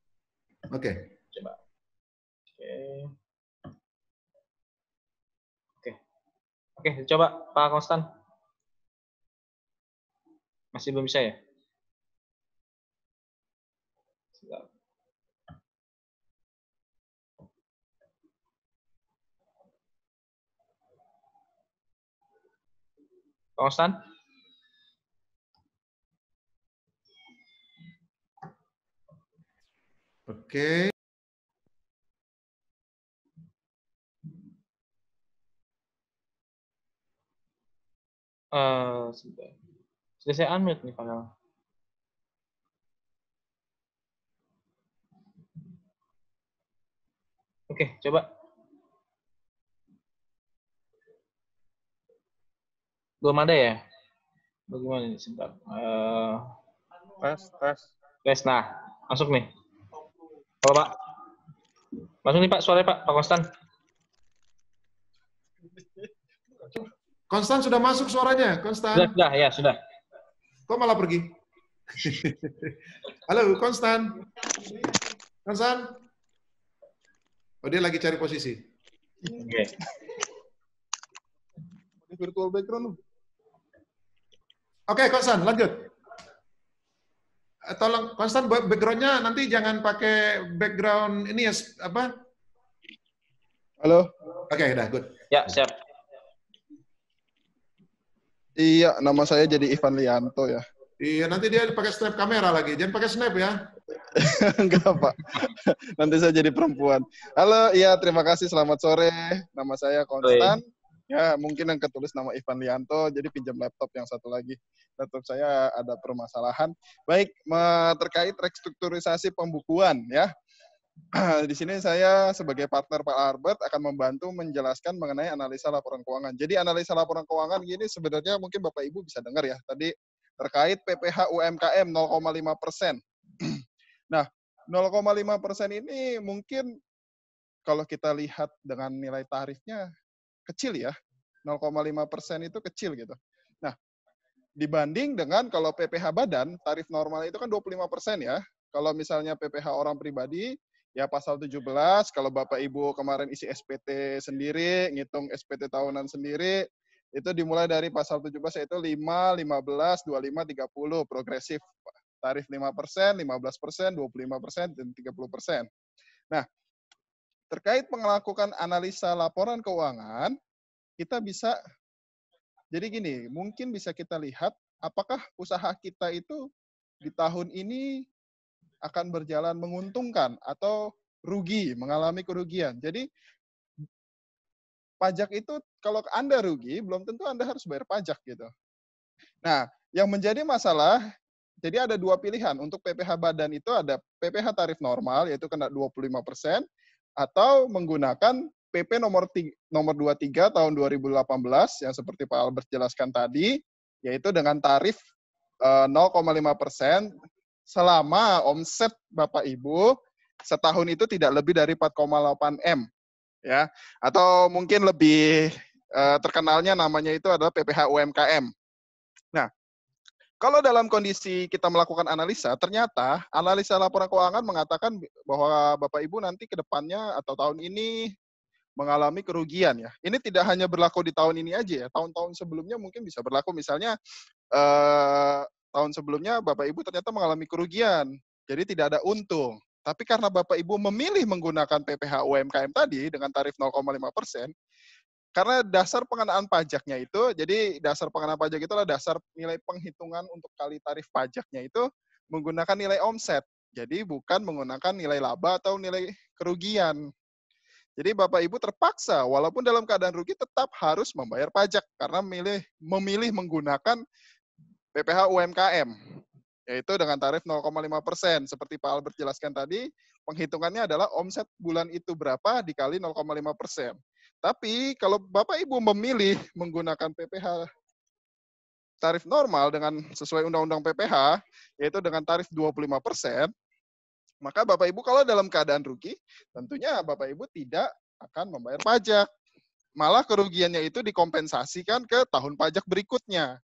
Oke. Coba. Oke, coba Pak Konstan. Masih belum bisa ya? Pak Konstan? Oke. Sudah saya unmute nih padahal. Oke, coba. Belum ada ya? Bagaimana ini? Sebentar. Tes. Nah, masuk nih. Halo Pak. Masuk nih Pak, suara Pak Konstan. Konstan sudah masuk suaranya, Konstan. Sudah. Kok malah pergi? Halo, Konstan. Konstan. Oh, dia lagi cari posisi. Oke. Virtual background. Oke, Konstan, lanjut. Tolong, Konstan, background-nya nanti jangan pakai background ini ya, apa? Halo. Oke, udah, good. Ya, siap. Iya, nama saya jadi Ivan Lianto ya. Iya, nanti dia pakai snap kamera lagi. Jangan pakai snap ya. Enggak, Pak. Nanti saya jadi perempuan. Halo, iya terima kasih. Selamat sore. Nama saya Konstan. Ya, mungkin yang ketulis nama Ivan Lianto, jadi pinjam laptop yang satu lagi. Laptop saya ada permasalahan. Baik, terkait restrukturisasi pembukuan ya. Di sini saya sebagai partner Pak Albert akan membantu menjelaskan mengenai analisa laporan keuangan. Jadi analisa laporan keuangan gini sebenarnya mungkin Bapak Ibu bisa dengar ya. Tadi terkait PPh UMKM 0,5%. Nah, 0,5% ini mungkin kalau kita lihat dengan nilai tarifnya kecil ya. 0,5% itu kecil gitu. Nah, dibanding dengan kalau PPh badan, tarif normal itu kan 25% ya. Kalau misalnya PPh orang pribadi, ya pasal 17, kalau Bapak Ibu kemarin isi SPT sendiri, ngitung SPT tahunan sendiri, itu dimulai dari pasal 17 yaitu 5, 15, 25, 30, progresif. Tarif 5%, 15%, 25%, dan 30%. Nah, terkait melakukan analisa laporan keuangan, kita bisa, jadi gini, mungkin bisa kita lihat apakah usaha kita itu di tahun ini akan berjalan menguntungkan atau rugi, mengalami kerugian. Jadi pajak itu kalau Anda rugi, belum tentu Anda harus bayar pajak gitu. Nah, yang menjadi masalah, jadi ada dua pilihan. Untuk PPh badan itu ada PPh tarif normal, yaitu kena 25%, atau menggunakan PP nomor 23 tahun 2018, yang seperti Pak Albert jelaskan tadi, yaitu dengan tarif 0,5% selama omset Bapak Ibu setahun itu tidak lebih dari 4,8 M. Ya, atau mungkin lebih terkenalnya namanya itu adalah PPh UMKM. Nah, kalau dalam kondisi kita melakukan analisa, ternyata analisa laporan keuangan mengatakan bahwa Bapak Ibu nanti ke depannya atau tahun ini mengalami kerugian ya. Ini tidak hanya berlaku di tahun ini aja ya, tahun-tahun sebelumnya mungkin bisa berlaku. Misalnya tahun sebelumnya Bapak Ibu ternyata mengalami kerugian, jadi tidak ada untung. Tapi karena Bapak Ibu memilih menggunakan PPh UMKM tadi dengan tarif 0,5%, karena dasar pengenaan pajaknya itu, jadi dasar pengenaan pajak itu adalah dasar nilai penghitungan untuk kali tarif pajaknya itu menggunakan nilai omset. Jadi bukan menggunakan nilai laba atau nilai kerugian. Jadi Bapak Ibu terpaksa, walaupun dalam keadaan rugi, tetap harus membayar pajak karena memilih menggunakan PPh UMKM, yaitu dengan tarif 0,5%. Seperti Pak Albert jelaskan tadi, penghitungannya adalah omset bulan itu berapa dikali 0,5%. Tapi kalau Bapak Ibu memilih menggunakan PPh tarif normal dengan sesuai Undang-Undang PPh, yaitu dengan tarif 25%, maka Bapak Ibu kalau dalam keadaan rugi, tentunya Bapak Ibu tidak akan membayar pajak. Malah kerugiannya itu dikompensasikan ke tahun pajak berikutnya.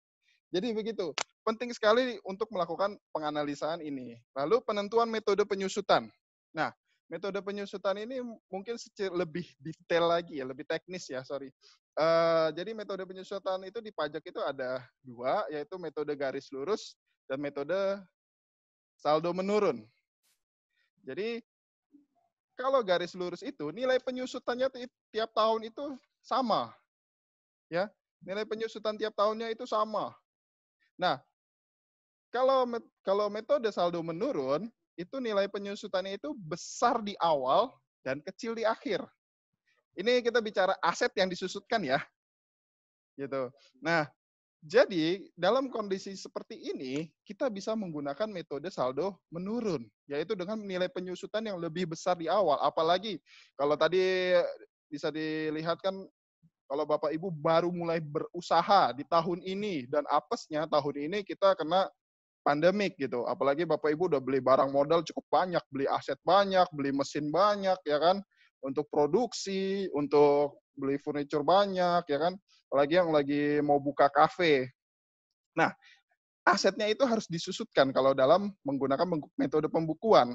Jadi begitu. Penting sekali untuk melakukan penganalisaan ini. Lalu penentuan metode penyusutan. Nah, metode penyusutan ini mungkin lebih detail lagi ya, lebih teknis ya, sorry. Jadi metode penyusutan itu di pajak itu ada dua, yaitu metode garis lurus dan metode saldo menurun. Jadi kalau garis lurus itu nilai penyusutannya tiap tahun itu sama. Ya, nilai penyusutan tiap tahunnya itu sama. Nah, kalau metode saldo menurun, itu nilai penyusutannya itu besar di awal dan kecil di akhir. Ini kita bicara aset yang disusutkan ya. Gitu. Nah, jadi dalam kondisi seperti ini, kita bisa menggunakan metode saldo menurun, yaitu dengan nilai penyusutan yang lebih besar di awal. Apalagi kalau tadi bisa dilihat kan, kalau Bapak Ibu baru mulai berusaha di tahun ini, dan apesnya tahun ini kita kena pandemik gitu. Apalagi Bapak Ibu udah beli barang modal cukup banyak, beli aset banyak, beli mesin banyak, ya kan, untuk produksi, untuk beli furniture banyak, ya kan, apalagi yang lagi mau buka kafe. Nah, asetnya itu harus disusutkan kalau dalam menggunakan metode pembukuan.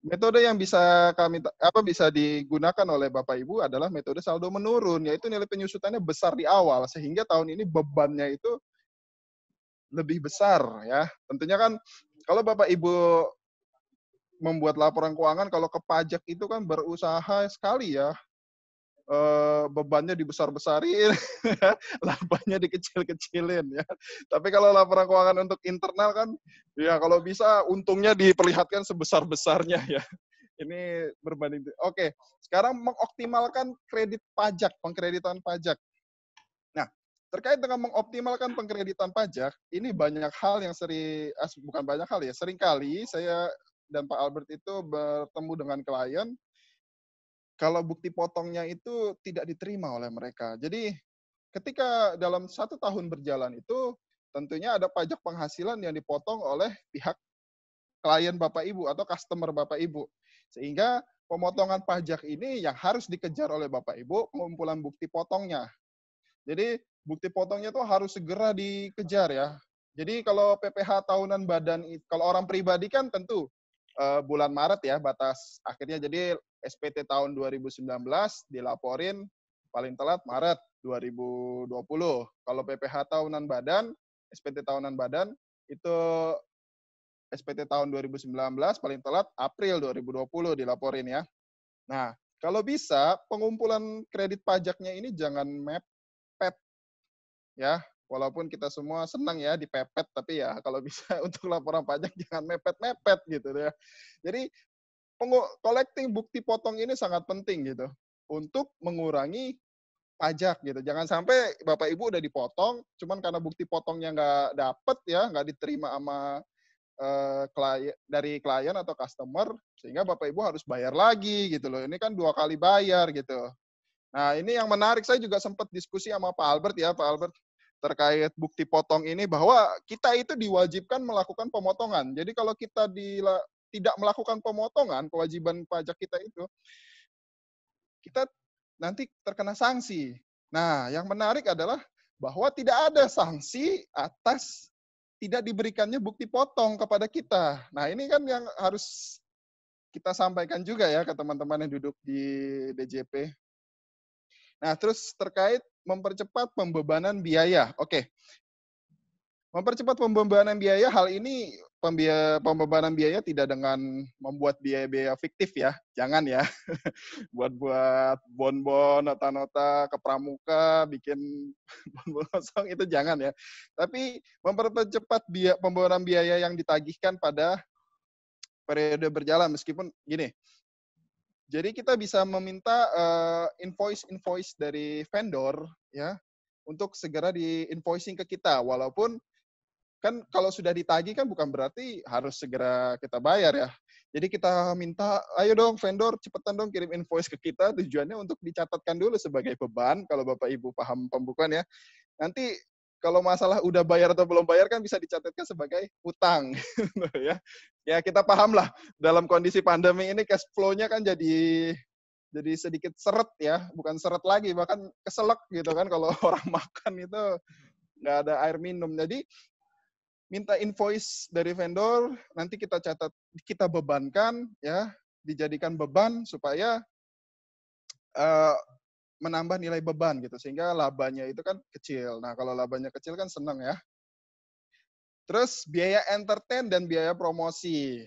Metode yang bisa digunakan oleh Bapak Ibu adalah metode saldo menurun, yaitu nilai penyusutannya besar di awal sehingga tahun ini bebannya itu lebih besar ya. Tentunya kan kalau Bapak Ibu membuat laporan keuangan, kalau ke pajak itu kan berusaha sekali ya, bebannya dibesar-besarin, labanya dikecil-kecilin ya. Tapi kalau laporan keuangan untuk internal kan, ya kalau bisa untungnya diperlihatkan sebesar-besarnya ya. Ini berbanding. Oke, sekarang mengoptimalkan kredit pajak, pengkreditan pajak. Nah, terkait dengan mengoptimalkan pengkreditan pajak, ini banyak hal yang bukan banyak hal ya, seringkali saya dan Pak Albert itu bertemu dengan klien, kalau bukti potongnya itu tidak diterima oleh mereka. Jadi ketika dalam 1 tahun berjalan itu, tentunya ada pajak penghasilan yang dipotong oleh pihak klien Bapak Ibu atau customer Bapak Ibu. Sehingga pemotongan pajak ini yang harus dikejar oleh Bapak Ibu, pengumpulan bukti potongnya. Jadi bukti potongnya itu harus segera dikejar ya. Jadi kalau PPh tahunan badan, kalau orang pribadi kan tentu bulan Maret ya batas akhirnya. Jadi SPT tahun 2019 dilaporin paling telat Maret 2020. Kalau PPh tahunan badan, SPT tahunan badan itu SPT tahun 2019 paling telat April 2020 dilaporin ya. Nah, kalau bisa pengumpulan kredit pajaknya ini jangan mepet ya. Walaupun kita semua senang ya dipepet, tapi ya kalau bisa untuk laporan pajak jangan mepet-mepet gitu ya. Jadi collecting bukti potong ini sangat penting gitu untuk mengurangi pajak gitu. Jangan sampai Bapak Ibu udah dipotong, cuman karena bukti potongnya nggak dapet ya, nggak diterima sama dari klien atau customer, sehingga Bapak Ibu harus bayar lagi gitu loh. Ini kan 2 kali bayar gitu. Nah, ini yang menarik, saya juga sempat diskusi sama Pak Albert ya, Pak Albert, terkait bukti potong ini, bahwa kita itu diwajibkan melakukan pemotongan. Jadi kalau kita tidak melakukan pemotongan, kewajiban pajak kita itu, kita nanti terkena sanksi. Nah, yang menarik adalah bahwa tidak ada sanksi atas tidak diberikannya bukti potong kepada kita. Nah, ini kan yang harus kita sampaikan juga ya ke teman-teman yang duduk di DJP. Nah, terus terkait mempercepat pembebanan biaya. Oke. Mempercepat pembebanan biaya, hal ini pembebanan biaya tidak dengan membuat biaya-biaya fiktif ya. Jangan ya. Buat bonbon, nota-nota ke pramuka, bikin bonbon kosong, itu jangan ya. Tapi mempercepat pembebanan biaya yang ditagihkan pada periode berjalan, meskipun gini. Jadi kita bisa meminta invoice dari vendor ya untuk segera di-invoicing ke kita, walaupun kan kalau sudah ditagih kan bukan berarti harus segera kita bayar ya. Jadi kita minta, ayo dong vendor, cepetan dong kirim invoice ke kita, tujuannya untuk dicatatkan dulu sebagai beban, kalau Bapak Ibu paham pembukuan ya. Nanti kalau masalah udah bayar atau belum bayar kan bisa dicatatkan sebagai utang. Ya. Ya kita paham lah, dalam kondisi pandemi ini cash flow-nya kan jadi sedikit seret ya, bukan seret lagi, bahkan keselak gitu kan kalau orang makan itu nggak ada air minum. Jadi minta invoice dari vendor, nanti kita catat, kita bebankan ya, dijadikan beban supaya menambah nilai beban gitu, sehingga labanya itu kan kecil. Nah, kalau labanya kecil kan senang ya. Terus biaya entertain dan biaya promosi.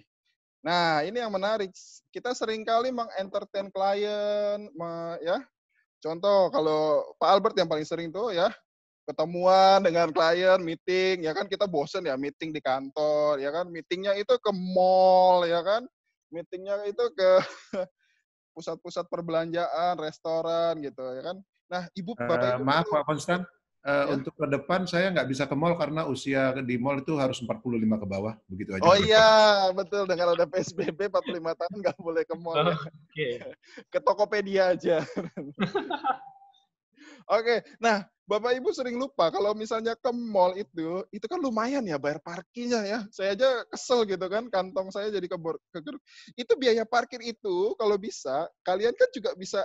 Nah, ini yang menarik. Kita seringkali mengentertain klien, ya. Contoh kalau Pak Albert yang paling sering tuh ya, ketemuan dengan klien, meeting, ya kan kita bosen ya meeting di kantor, ya kan meetingnya itu ke mall, ya kan meetingnya itu ke pusat-pusat perbelanjaan, restoran gitu, ya kan. Nah, Bapak Ibu Maaf perlu Pak Konstan, ya. untuk ke depan saya nggak bisa ke mall karena usia di mall itu harus 45 ke bawah, begitu aja. Oh iya, betul. Dengan ada PSBB 45 tahun nggak boleh ke mall ya. Oke. Ke Tokopedia aja. Oke, nah Bapak Ibu sering lupa kalau misalnya ke mall itu kan lumayan ya bayar parkirnya ya. Saya aja kesel gitu kan, kantong saya jadi kegeruk. Itu biaya parkir itu kalau bisa, kalian kan juga bisa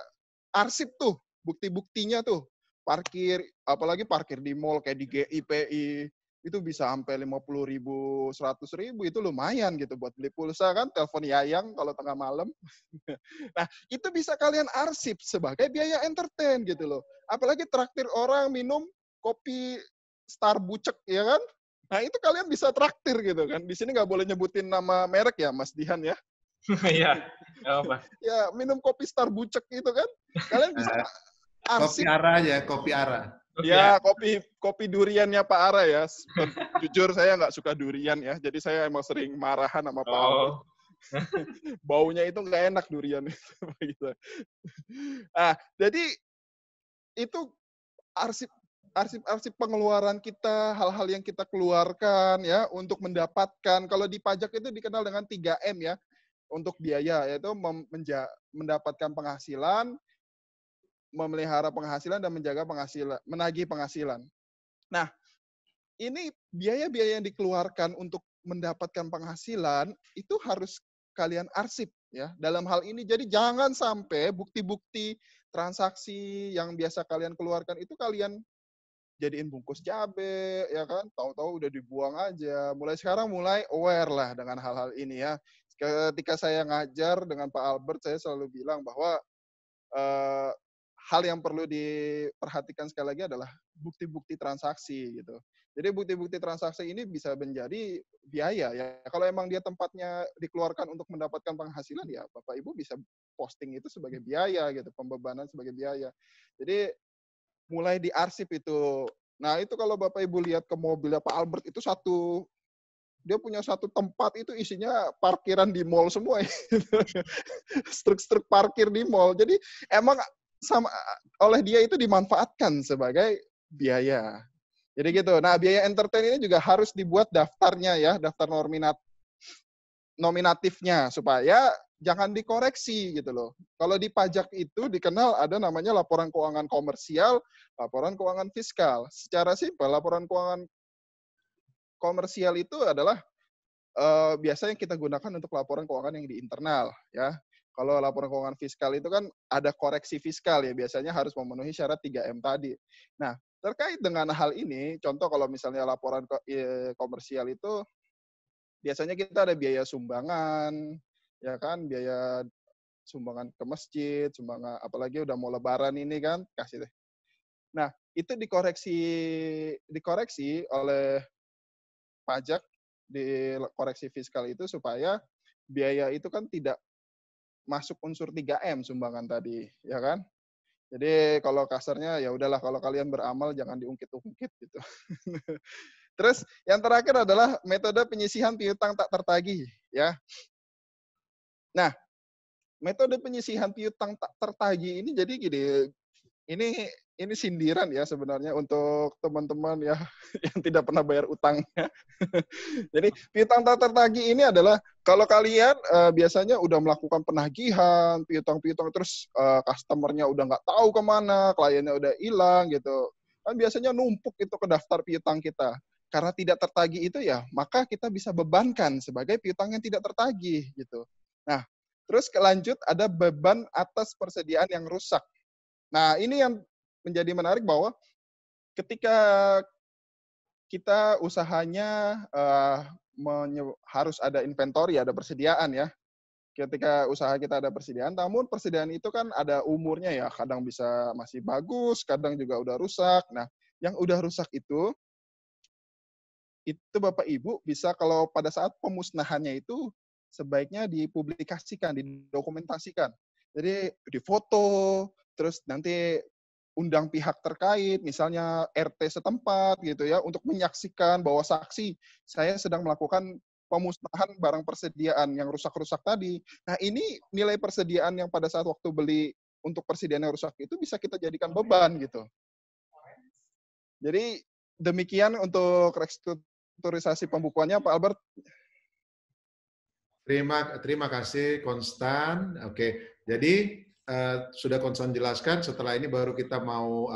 arsip tuh, bukti-buktinya tuh. Parkir, apalagi parkir di mall kayak di GIPI, itu bisa sampai 50.000, 100.000, itu lumayan gitu buat beli pulsa kan, telepon Yayang kalau tengah malam. Nah, itu bisa kalian arsip sebagai biaya entertain gitu loh. Apalagi traktir orang minum kopi Starbucks ya kan? Nah, itu kalian bisa traktir gitu kan. Di sini nggak boleh nyebutin nama merek ya, Mas Dihan ya. Iya, apa? Ya, minum kopi Starbucks itu kan. Kalian bisa Kopi arsip. Ara aja, kopi Ara. Ya, kopi duriannya Pak Ara ya. Jujur saya nggak suka durian ya. Jadi saya emang sering marahan sama Pak Albert. Baunya itu nggak enak durian itu. Nah, jadi itu arsip pengeluaran kita, hal-hal yang kita keluarkan ya untuk mendapatkan, kalau di pajak itu dikenal dengan 3M ya untuk biaya, yaitu mendapatkan penghasilan, memelihara penghasilan, dan menjaga penghasilan, menagih penghasilan. Nah, ini biaya-biaya yang dikeluarkan untuk mendapatkan penghasilan itu harus kalian arsip ya dalam hal ini. Jadi jangan sampai bukti-bukti transaksi yang biasa kalian keluarkan itu kalian jadiin bungkus cabe ya kan, tahu-tahu udah dibuang aja. Mulai sekarang mulai aware lah dengan hal-hal ini ya. Ketika saya ngajar dengan Pak Albert, saya selalu bilang bahwa eh, hal yang perlu diperhatikan sekali lagi adalah bukti-bukti transaksi gitu. Jadi bukti-bukti transaksi ini bisa menjadi biaya ya. Kalau emang dia tempatnya dikeluarkan untuk mendapatkan penghasilan ya Bapak Ibu bisa posting itu sebagai biaya gitu, pembebanan sebagai biaya. Jadi mulai diarsip itu. Nah, itu kalau Bapak Ibu lihat ke mobilnya Pak Albert itu dia punya satu tempat itu isinya parkiran di mall semua. Struk-struk parkir di mall. Jadi emang sama oleh dia itu dimanfaatkan sebagai biaya. Jadi gitu. Nah, biaya entertain ini juga harus dibuat daftarnya ya, daftar nominatifnya supaya jangan dikoreksi gitu loh. Kalau di pajak itu dikenal ada namanya laporan keuangan komersial, laporan keuangan fiskal. Secara simpel, laporan keuangan komersial itu adalah biasanya kita gunakan untuk laporan keuangan yang di internal ya. Kalau laporan keuangan fiskal itu kan ada koreksi fiskal ya, biasanya harus memenuhi syarat 3M tadi. Nah, terkait dengan hal ini, contoh kalau misalnya laporan komersial itu biasanya kita ada biaya sumbangan, ya kan, biaya sumbangan ke masjid, sumbangan apalagi udah mau lebaran ini kan, kasih deh. Nah, itu dikoreksi oleh pajak di koreksi fiskal itu supaya biaya itu kan tidak masuk unsur 3M sumbangan tadi, ya kan? Jadi kalau kasarnya ya udahlah kalau kalian beramal jangan diungkit-ungkit gitu. Terus yang terakhir adalah metode penyisihan piutang tak tertagih, ya. Nah, metode penyisihan piutang tak tertagih ini jadi gini, ini sindiran ya sebenarnya untuk teman-teman ya yang tidak pernah bayar utangnya. Jadi piutang tak tertagih ini adalah kalau kalian biasanya udah melakukan penagihan, piutang-piutang terus customernya udah nggak tahu kemana, kliennya udah hilang gitu. Kan biasanya numpuk itu ke daftar piutang kita. Karena tidak tertagih itu ya, maka kita bisa bebankan sebagai piutang yang tidak tertagih gitu. Nah, terus lanjut ada beban atas persediaan yang rusak. Nah, ini yang menjadi menarik bahwa ketika kita usahanya harus ada inventory, ada persediaan ya. Ketika usaha kita ada persediaan, namun persediaan itu kan ada umurnya ya, kadang bisa masih bagus, kadang juga udah rusak. Nah, yang udah rusak itu Bapak Ibu bisa kalau pada saat pemusnahannya itu sebaiknya dipublikasikan, didokumentasikan. Jadi difoto, terus nanti undang pihak terkait, misalnya RT setempat gitu ya, untuk menyaksikan bahwa saksi saya sedang melakukan pemusnahan barang persediaan yang rusak-rusak tadi. Nah, ini nilai persediaan yang pada saat waktu beli untuk persediaan yang rusak itu bisa kita jadikan beban gitu. Jadi demikian untuk restrukturisasi pembukuannya, Pak Albert. Terima kasih Konstan. Oke, jadi sudah Konstan jelaskan. Setelah ini baru kita mau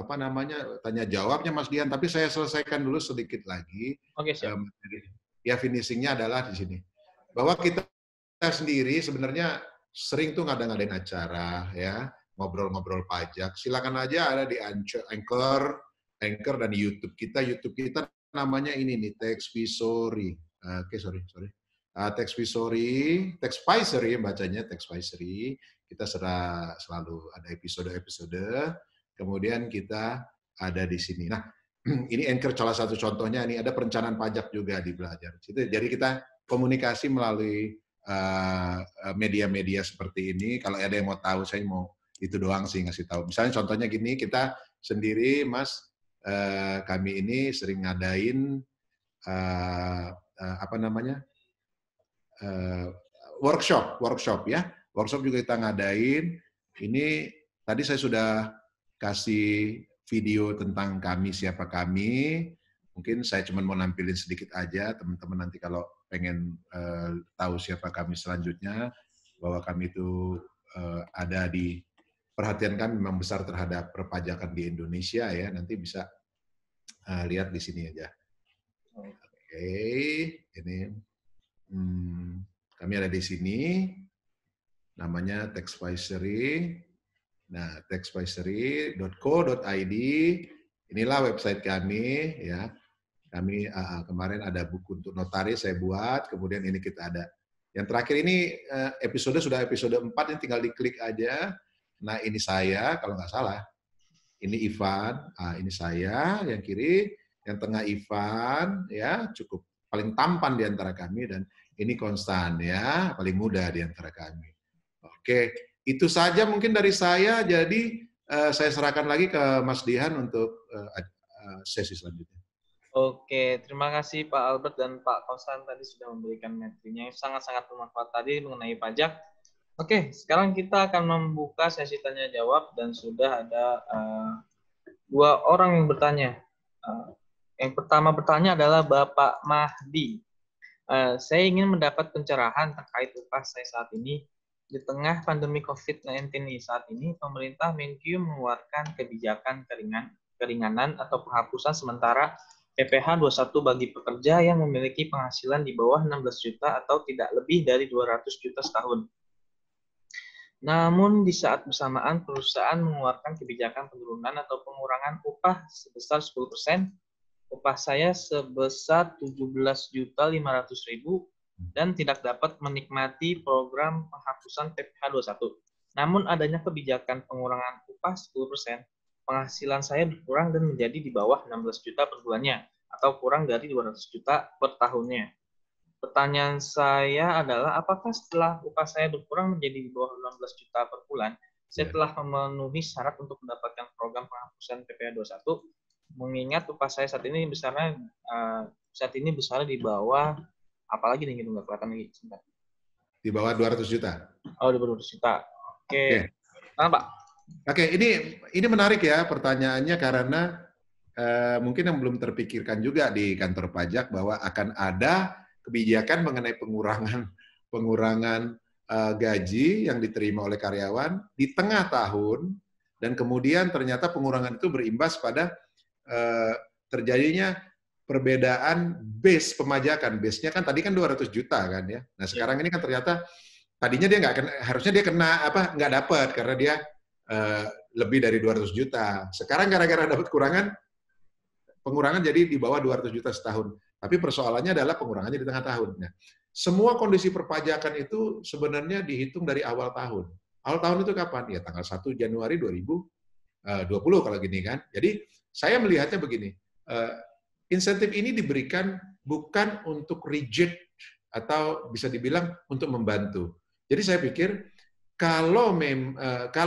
tanya jawabnya Mas Dian. Tapi saya selesaikan dulu sedikit lagi. Oke, siap. Ya finishingnya adalah di sini bahwa kita sendiri sebenarnya sering tuh ngadain acara ya, ngobrol-ngobrol pajak. Silakan aja ada di Anchor dan di YouTube kita. YouTube kita namanya ini nih Taxvisory. Sorry. Taxvisory bacanya Taxvisory. Kita selalu ada episode-episode. Kemudian kita ada di sini. Nah, ini Anchor salah satu contohnya. Ini ada perencanaan pajak juga di belajar. Jadi kita komunikasi melalui media-media seperti ini. Kalau ada yang mau tahu, saya mau itu doang sih ngasih tahu. Misalnya contohnya gini, kita sendiri, Mas, kami ini sering ngadain workshop ya. Workshop juga kita ngadain. Ini tadi saya sudah kasih video tentang kami, siapa kami. Mungkin saya cuma mau nampilin sedikit aja, teman-teman nanti kalau pengen tahu siapa kami selanjutnya, bahwa kami itu ada di perhatian kami memang besar terhadap perpajakan di Indonesia ya, nanti bisa lihat di sini aja. Oke, ini kami ada di sini, namanya Taxvisory. Nah, taxvisory.co.id, inilah website kami, ya. Kami kemarin ada buku untuk notaris saya buat, kemudian ini kita ada. Yang terakhir ini episode sudah episode 4, ini tinggal diklik aja. Nah, ini saya, kalau nggak salah. Ini Ivan, ini saya, yang kiri, yang tengah Ivan, ya, cukup paling tampan di antara kami, dan ini Konstan, ya, paling muda di antara kami. Oke, itu saja mungkin dari saya, jadi saya serahkan lagi ke Mas Dihan untuk sesi selanjutnya. Oke, terima kasih Pak Albert dan Pak Konstan tadi sudah memberikan materinya yang sangat-sangat bermanfaat tadi mengenai pajak. Oke, sekarang kita akan membuka sesi tanya jawab dan sudah ada 2 orang yang bertanya. Yang pertama bertanya adalah Bapak Mahdi. Saya ingin mendapat pencerahan terkait upah saya saat ini. Di tengah pandemi COVID-19 saat ini, pemerintah Menkyu mengeluarkan kebijakan keringanan atau penghapusan sementara PPh 21 bagi pekerja yang memiliki penghasilan di bawah 16 juta atau tidak lebih dari 200 juta setahun. Namun di saat bersamaan perusahaan mengeluarkan kebijakan penurunan atau pengurangan upah sebesar 10%, upah saya sebesar 17.500.000 dan tidak dapat menikmati program penghapusan PPh 21. Namun adanya kebijakan pengurangan upah 10%, penghasilan saya berkurang dan menjadi di bawah 16 juta per bulannya atau kurang dari 200 juta per tahunnya. Pertanyaan saya adalah, apakah setelah upah saya berkurang menjadi di bawah 16 juta per bulan, saya telah memenuhi syarat untuk mendapatkan program penghapusan PPh 21, mengingat upah saya saat ini besarnya di bawah, apalagi nih gitu nggak kelihatan lagi. Sebentar. Di bawah 200 juta. Oh, di bawah 200 juta. Oke. Pak. Oke, ini menarik ya pertanyaannya, karena mungkin yang belum terpikirkan juga di kantor pajak bahwa akan ada kebijakan mengenai pengurangan gaji yang diterima oleh karyawan di tengah tahun, dan kemudian ternyata pengurangan itu berimbas pada terjadinya perbedaan base pemajakan. Base-nya kan tadi kan 200 juta kan ya. Nah, sekarang ini kan ternyata tadinya dia harusnya dia kena nggak dapat karena dia lebih dari 200 juta. Sekarang gara-gara dapat pengurangan jadi di bawah 200 juta setahun. Tapi persoalannya adalah pengurangannya di tengah tahun. Nah, semua kondisi perpajakan itu sebenarnya dihitung dari awal tahun. Awal tahun itu kapan? Ya tanggal 1 Januari 2020 kalau gini kan. Jadi saya melihatnya begini, insentif ini diberikan bukan untuk rigid atau bisa dibilang untuk membantu. Jadi saya pikir kalau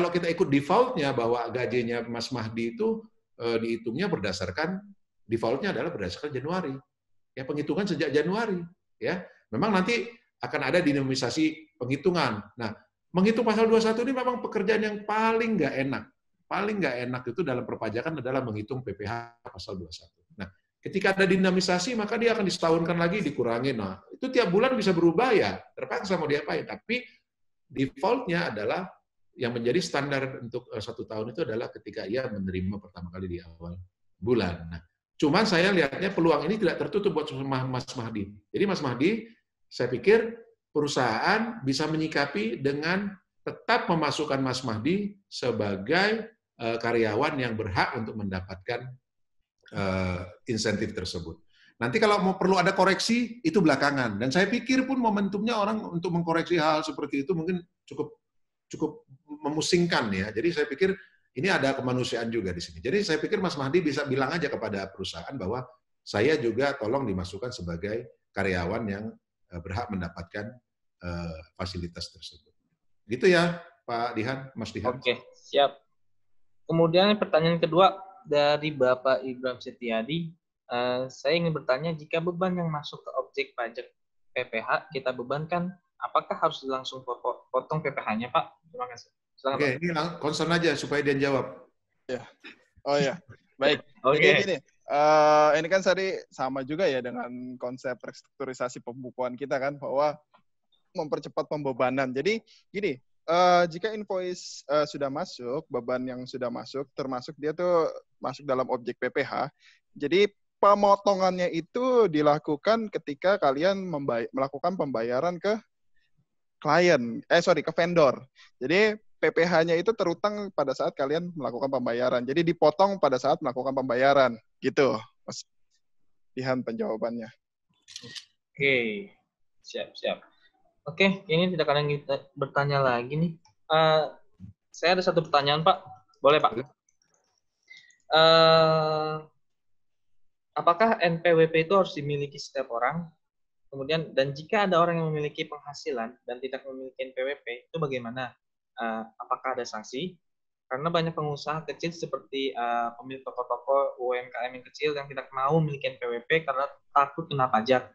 kita ikut default-nya bahwa gajinya Mas Mahdi itu dihitungnya berdasarkan default-nya adalah berdasarkan Januari. Ya, penghitungan sejak Januari, ya. Memang nanti akan ada dinamisasi penghitungan. Nah, menghitung pasal 21 ini memang pekerjaan yang paling nggak enak. Paling nggak enak itu dalam perpajakan adalah menghitung PPh pasal 21. Nah, ketika ada dinamisasi, maka dia akan disetahunkan lagi, dikurangi. Nah, itu tiap bulan bisa berubah ya, terpaksa mau diapain. Tapi default-nya adalah yang menjadi standar untuk 1 tahun itu adalah ketika ia menerima pertama kali di awal bulan. Nah, cuman saya lihatnya peluang ini tidak tertutup buat Mas Mahdi. Jadi Mas Mahdi, saya pikir perusahaan bisa menyikapi dengan tetap memasukkan Mas Mahdi sebagai karyawan yang berhak untuk mendapatkan insentif tersebut. Nanti kalau mau perlu ada koreksi, itu belakangan. Dan saya pikir pun momentumnya orang untuk mengkoreksi hal seperti itu mungkin cukup memusingkan ya. Jadi saya pikir ini ada kemanusiaan juga di sini. Jadi saya pikir Mas Mahdi bisa bilang aja kepada perusahaan bahwa saya juga tolong dimasukkan sebagai karyawan yang berhak mendapatkan fasilitas tersebut. Gitu ya, Pak Dihan, Mas Dihan. Oke, siap. Kemudian pertanyaan kedua dari Bapak Ibrahim Setiadi. Saya ingin bertanya, jika beban yang masuk ke objek pajak PPh kita bebankan, apakah harus langsung potong PPh-nya, Pak? Terima kasih. Silakan, Oke, ini concern aja supaya dia jawab. Ya. Oh ya, baik. Oke. Jadi gini, ini kan tadi sama juga ya dengan konsep restrukturisasi pembukuan kita kan, bahwa mempercepat pembebanan. Jadi gini, jika invoice sudah masuk, beban yang sudah masuk, termasuk dia tuh masuk dalam objek PPh, jadi pemotongannya itu dilakukan ketika kalian melakukan pembayaran ke klien, ke vendor. Jadi PPh-nya itu terutang pada saat kalian melakukan pembayaran. Jadi dipotong pada saat melakukan pembayaran. Gitu, Mas Ihan penjawabannya. Oke, siap. Oke, ini tidak ada yang kita bertanya lagi nih. Saya ada satu pertanyaan, Pak. Boleh, Pak? Apakah NPWP itu harus dimiliki setiap orang? Kemudian, dan jika ada orang yang memiliki penghasilan dan tidak memiliki NPWP, itu bagaimana? Apakah ada sanksi? Karena banyak pengusaha kecil seperti pemilik toko-toko UMKM yang kecil yang tidak mau memiliki NPWP karena takut kena pajak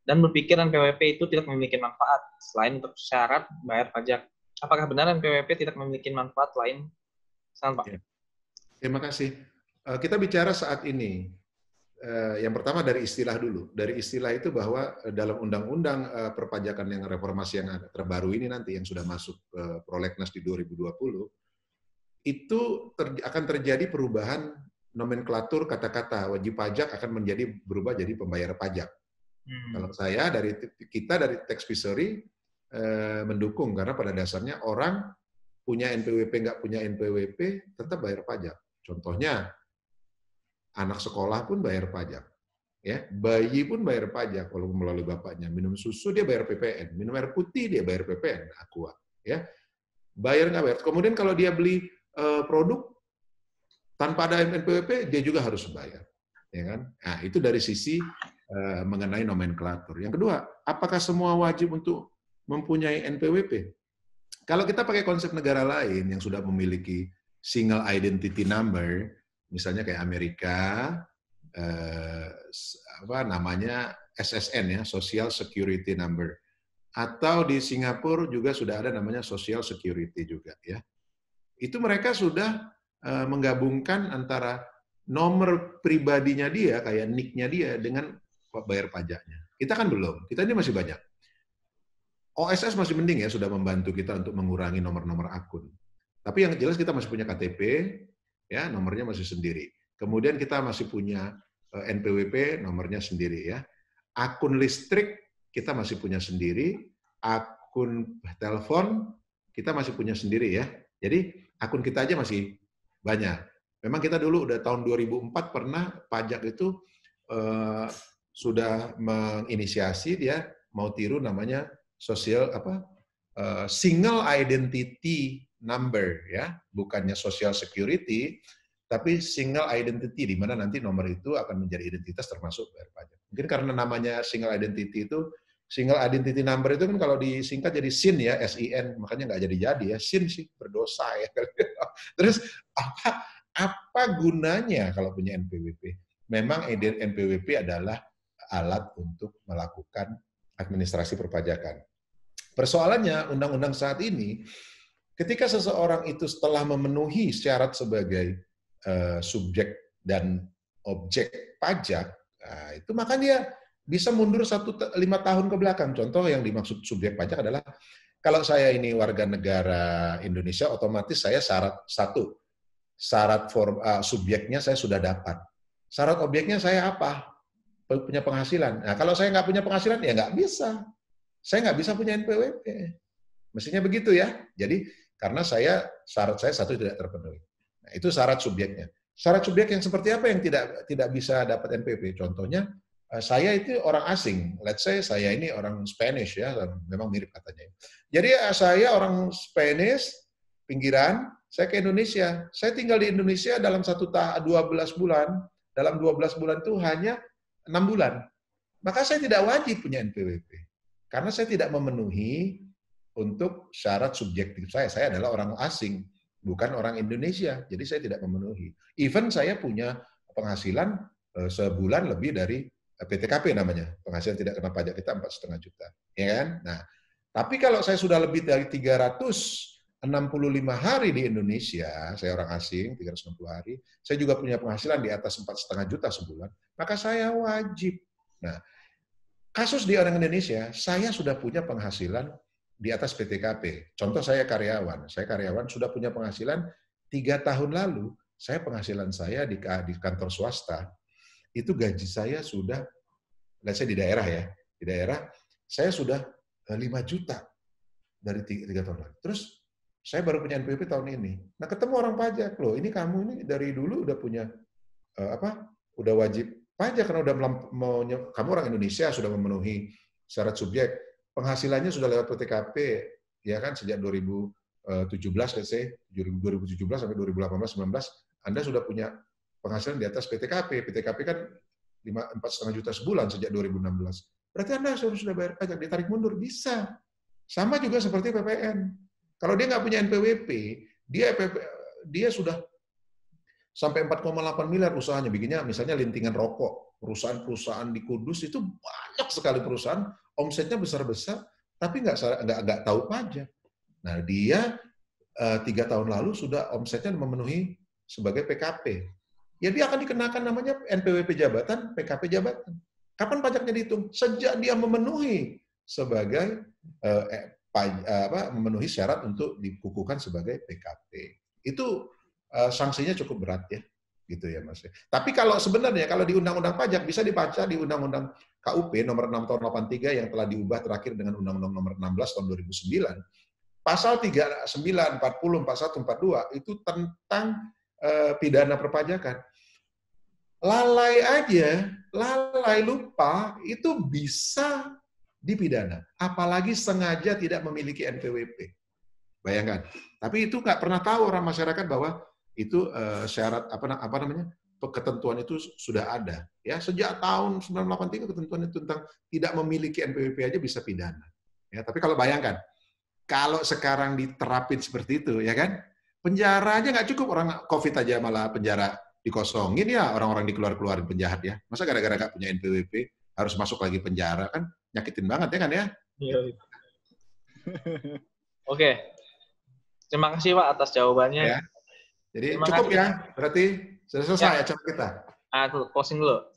dan berpikir NPWP itu tidak memiliki manfaat selain untuk syarat bayar pajak. Apakah benar NPWP tidak memiliki manfaat lain? Salam, Pak. Terima kasih. Kita bicara saat ini. Yang pertama dari istilah dulu. Dari istilah itu bahwa dalam undang-undang perpajakan yang reformasi yang terbaru ini nanti yang sudah masuk prolegnas di 2020, itu akan terjadi perubahan nomenklatur kata-kata. Wajib pajak akan berubah jadi pembayar pajak. Kalau saya kita dari Tax Visory mendukung karena pada dasarnya orang punya NPWP nggak punya NPWP tetap bayar pajak. Contohnya anak sekolah pun bayar pajak, ya, bayi pun bayar pajak kalau melalui bapaknya, minum susu dia bayar PPN, minum air putih dia bayar PPN, Aqua, ya, bayar nggak bayar. Kemudian kalau dia beli produk tanpa ada NPWP dia juga harus bayar, ya kan? Nah itu dari sisi mengenai nomenklatur. Yang kedua, apakah semua wajib untuk mempunyai NPWP? Kalau kita pakai konsep negara lain yang sudah memiliki single identity number, misalnya kayak Amerika, namanya SSN ya, Social Security Number, atau di Singapura juga sudah ada namanya Social Security juga ya. Itu mereka sudah menggabungkan antara nomor pribadinya dia kayak NIK-nya dia dengan bayar pajaknya. Kita kan belum, kita ini masih banyak. OSS masih mending ya, sudah membantu kita untuk mengurangi nomor-nomor akun. Tapi yang jelas kita masih punya KTP, ya nomornya masih sendiri. Kemudian kita masih punya NPWP, nomornya sendiri ya. Akun listrik kita masih punya sendiri, akun telepon kita masih punya sendiri ya. Jadi akun kita aja masih banyak. Memang kita dulu udah tahun 2004 pernah pajak itu sudah menginisiasi dia mau tiru namanya single identity number ya, bukannya social security, tapi single identity di mana nanti nomor itu akan menjadi identitas termasuk bayar pajak. Mungkin karena namanya single identity itu, single identity number itu kan kalau disingkat jadi SIN ya, SIN, makanya nggak jadi ya, SIN sih berdosa ya. Terus apa gunanya kalau punya NPWP? Memang NPWP adalah alat untuk melakukan administrasi perpajakan. Persoalannya undang-undang saat ini, ketika seseorang itu setelah memenuhi syarat sebagai subjek dan objek pajak, nah, itu maka dia bisa mundur 5 tahun ke belakang. Contoh yang dimaksud subjek pajak adalah kalau saya ini warga negara Indonesia, otomatis saya syarat subjeknya saya sudah dapat. Syarat objeknya saya apa? Punya penghasilan. Nah, kalau saya nggak punya penghasilan, ya nggak bisa. Saya nggak bisa punya NPWP. Mestinya begitu ya. Jadi karena syarat saya satu tidak terpenuhi. Nah, itu syarat subjeknya. Syarat subjek yang seperti apa yang tidak bisa dapat NPWP? Contohnya, saya itu orang asing. Let's say saya ini orang Spanish ya, memang mirip katanya. Jadi saya orang Spanish, pinggiran, saya ke Indonesia. Saya tinggal di Indonesia dalam 12 bulan. Dalam 12 bulan itu hanya 6 bulan. Maka saya tidak wajib punya NPWP. Karena saya tidak memenuhi untuk syarat subjektif saya. Saya adalah orang asing, bukan orang Indonesia. Jadi saya tidak memenuhi. Even saya punya penghasilan sebulan lebih dari PTKP namanya. Penghasilan tidak kena pajak kita 4,5 juta. Ya kan? Nah, tapi kalau saya sudah lebih dari 365 hari di Indonesia, saya orang asing, 360 hari, saya juga punya penghasilan di atas 4,5 juta sebulan, maka saya wajib. Nah, kasus di orang Indonesia, saya sudah punya penghasilan di atas PTKP. Contoh saya karyawan sudah punya penghasilan 3 tahun lalu, penghasilan saya di kantor swasta, itu gaji saya sudah, let's say di daerah ya, di daerah saya sudah 5 juta dari 3 tahun lalu. Terus saya baru punya NPWP tahun ini. Nah ketemu orang pajak, loh ini kamu ini dari dulu udah punya udah wajib pajak karena udah kamu orang Indonesia sudah memenuhi syarat subjek, penghasilannya sudah lewat PTKP ya kan sejak 2017 let's say 2017 sampai 2018-19 Anda sudah punya penghasilan di atas PTKP. PTKP kan 4,5 juta sebulan sejak 2016. Berarti Anda sudah bayar pajak, ditarik mundur bisa. Sama juga seperti PPN. Kalau dia nggak punya NPWP, dia sudah sampai 4,8 miliar usahanya, bikinnya misalnya lintingan rokok, perusahaan-perusahaan di Kudus itu banyak sekali perusahaan, omsetnya besar-besar, tapi nggak tahu pajak. Nah dia 3 tahun lalu sudah omsetnya memenuhi sebagai PKP. Ya dia akan dikenakan namanya NPWP jabatan, PKP jabatan. Kapan pajaknya dihitung? Sejak dia memenuhi sebagai memenuhi syarat untuk dikukuhkan sebagai PKP. Itu sanksinya cukup berat ya, gitu ya Mas. Tapi kalau sebenarnya kalau di Undang-Undang Pajak bisa dibaca di Undang-Undang KUP nomor 6 tahun 83 yang telah diubah terakhir dengan Undang-Undang nomor 16 tahun 2009, pasal 39, 40, 41, 42 itu tentang pidana perpajakan. Lalai lupa itu bisa dipidana, apalagi sengaja tidak memiliki NPWP. Bayangkan. Tapi itu nggak pernah tahu orang masyarakat bahwa itu syarat ketentuan itu sudah ada. Ya sejak tahun 1983 ketentuan itu tentang tidak memiliki NPWP aja bisa pidana. Ya, tapi kalau bayangkan kalau sekarang diterapin seperti itu, ya kan? Penjara aja nggak cukup, orang COVID aja malah penjara dikosongin ya, orang-orang dikeluarin penjahat ya. Masa gara-gara nggak punya NPWP harus masuk lagi penjara, kan nyakitin banget ya kan ya? Iya. Oke. Terima kasih Pak atas jawabannya. Ya. Jadi cukup ya, berarti sudah selesai ya acara kita. Closing dulu.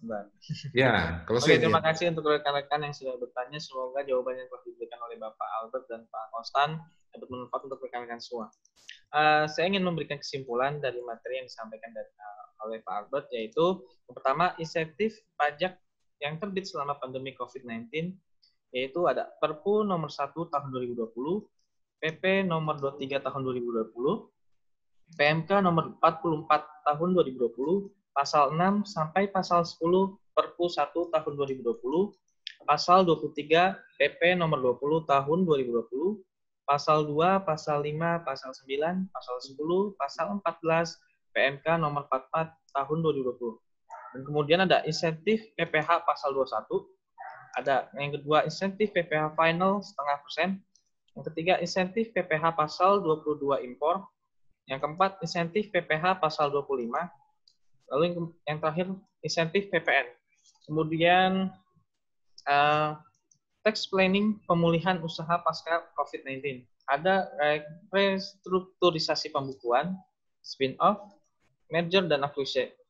Ya, closing. Oke, terima kasih untuk rekan-rekan yang sudah bertanya. Semoga jawabannya telah diberikan oleh Bapak Albert dan Pak Konstan dapat bermanfaat untuk rekan-rekan semua. Saya ingin memberikan kesimpulan dari materi yang disampaikan oleh Pak Albert, yaitu yang pertama, insentif pajak yang terbit selama pandemi COVID-19, yaitu ada Perpu nomor 1 tahun 2020, PP nomor 23 tahun 2020, PMK nomor 44 tahun 2020, pasal 6 sampai pasal 10 Perpu 1 tahun 2020, pasal 23 PP nomor 20 tahun 2020, pasal 2, pasal 5, pasal 9, pasal 10, pasal 14, PMK nomor 44 tahun 2020. Dan kemudian ada insentif PPh pasal 21, ada yang kedua insentif PPh final 0,5%, yang ketiga insentif PPh pasal 22 impor, yang keempat insentif PPh pasal 25, lalu yang terakhir insentif PPN. Kemudian tax planning pemulihan usaha pasca COVID-19. Ada restrukturisasi pembukuan, spin-off, merger dan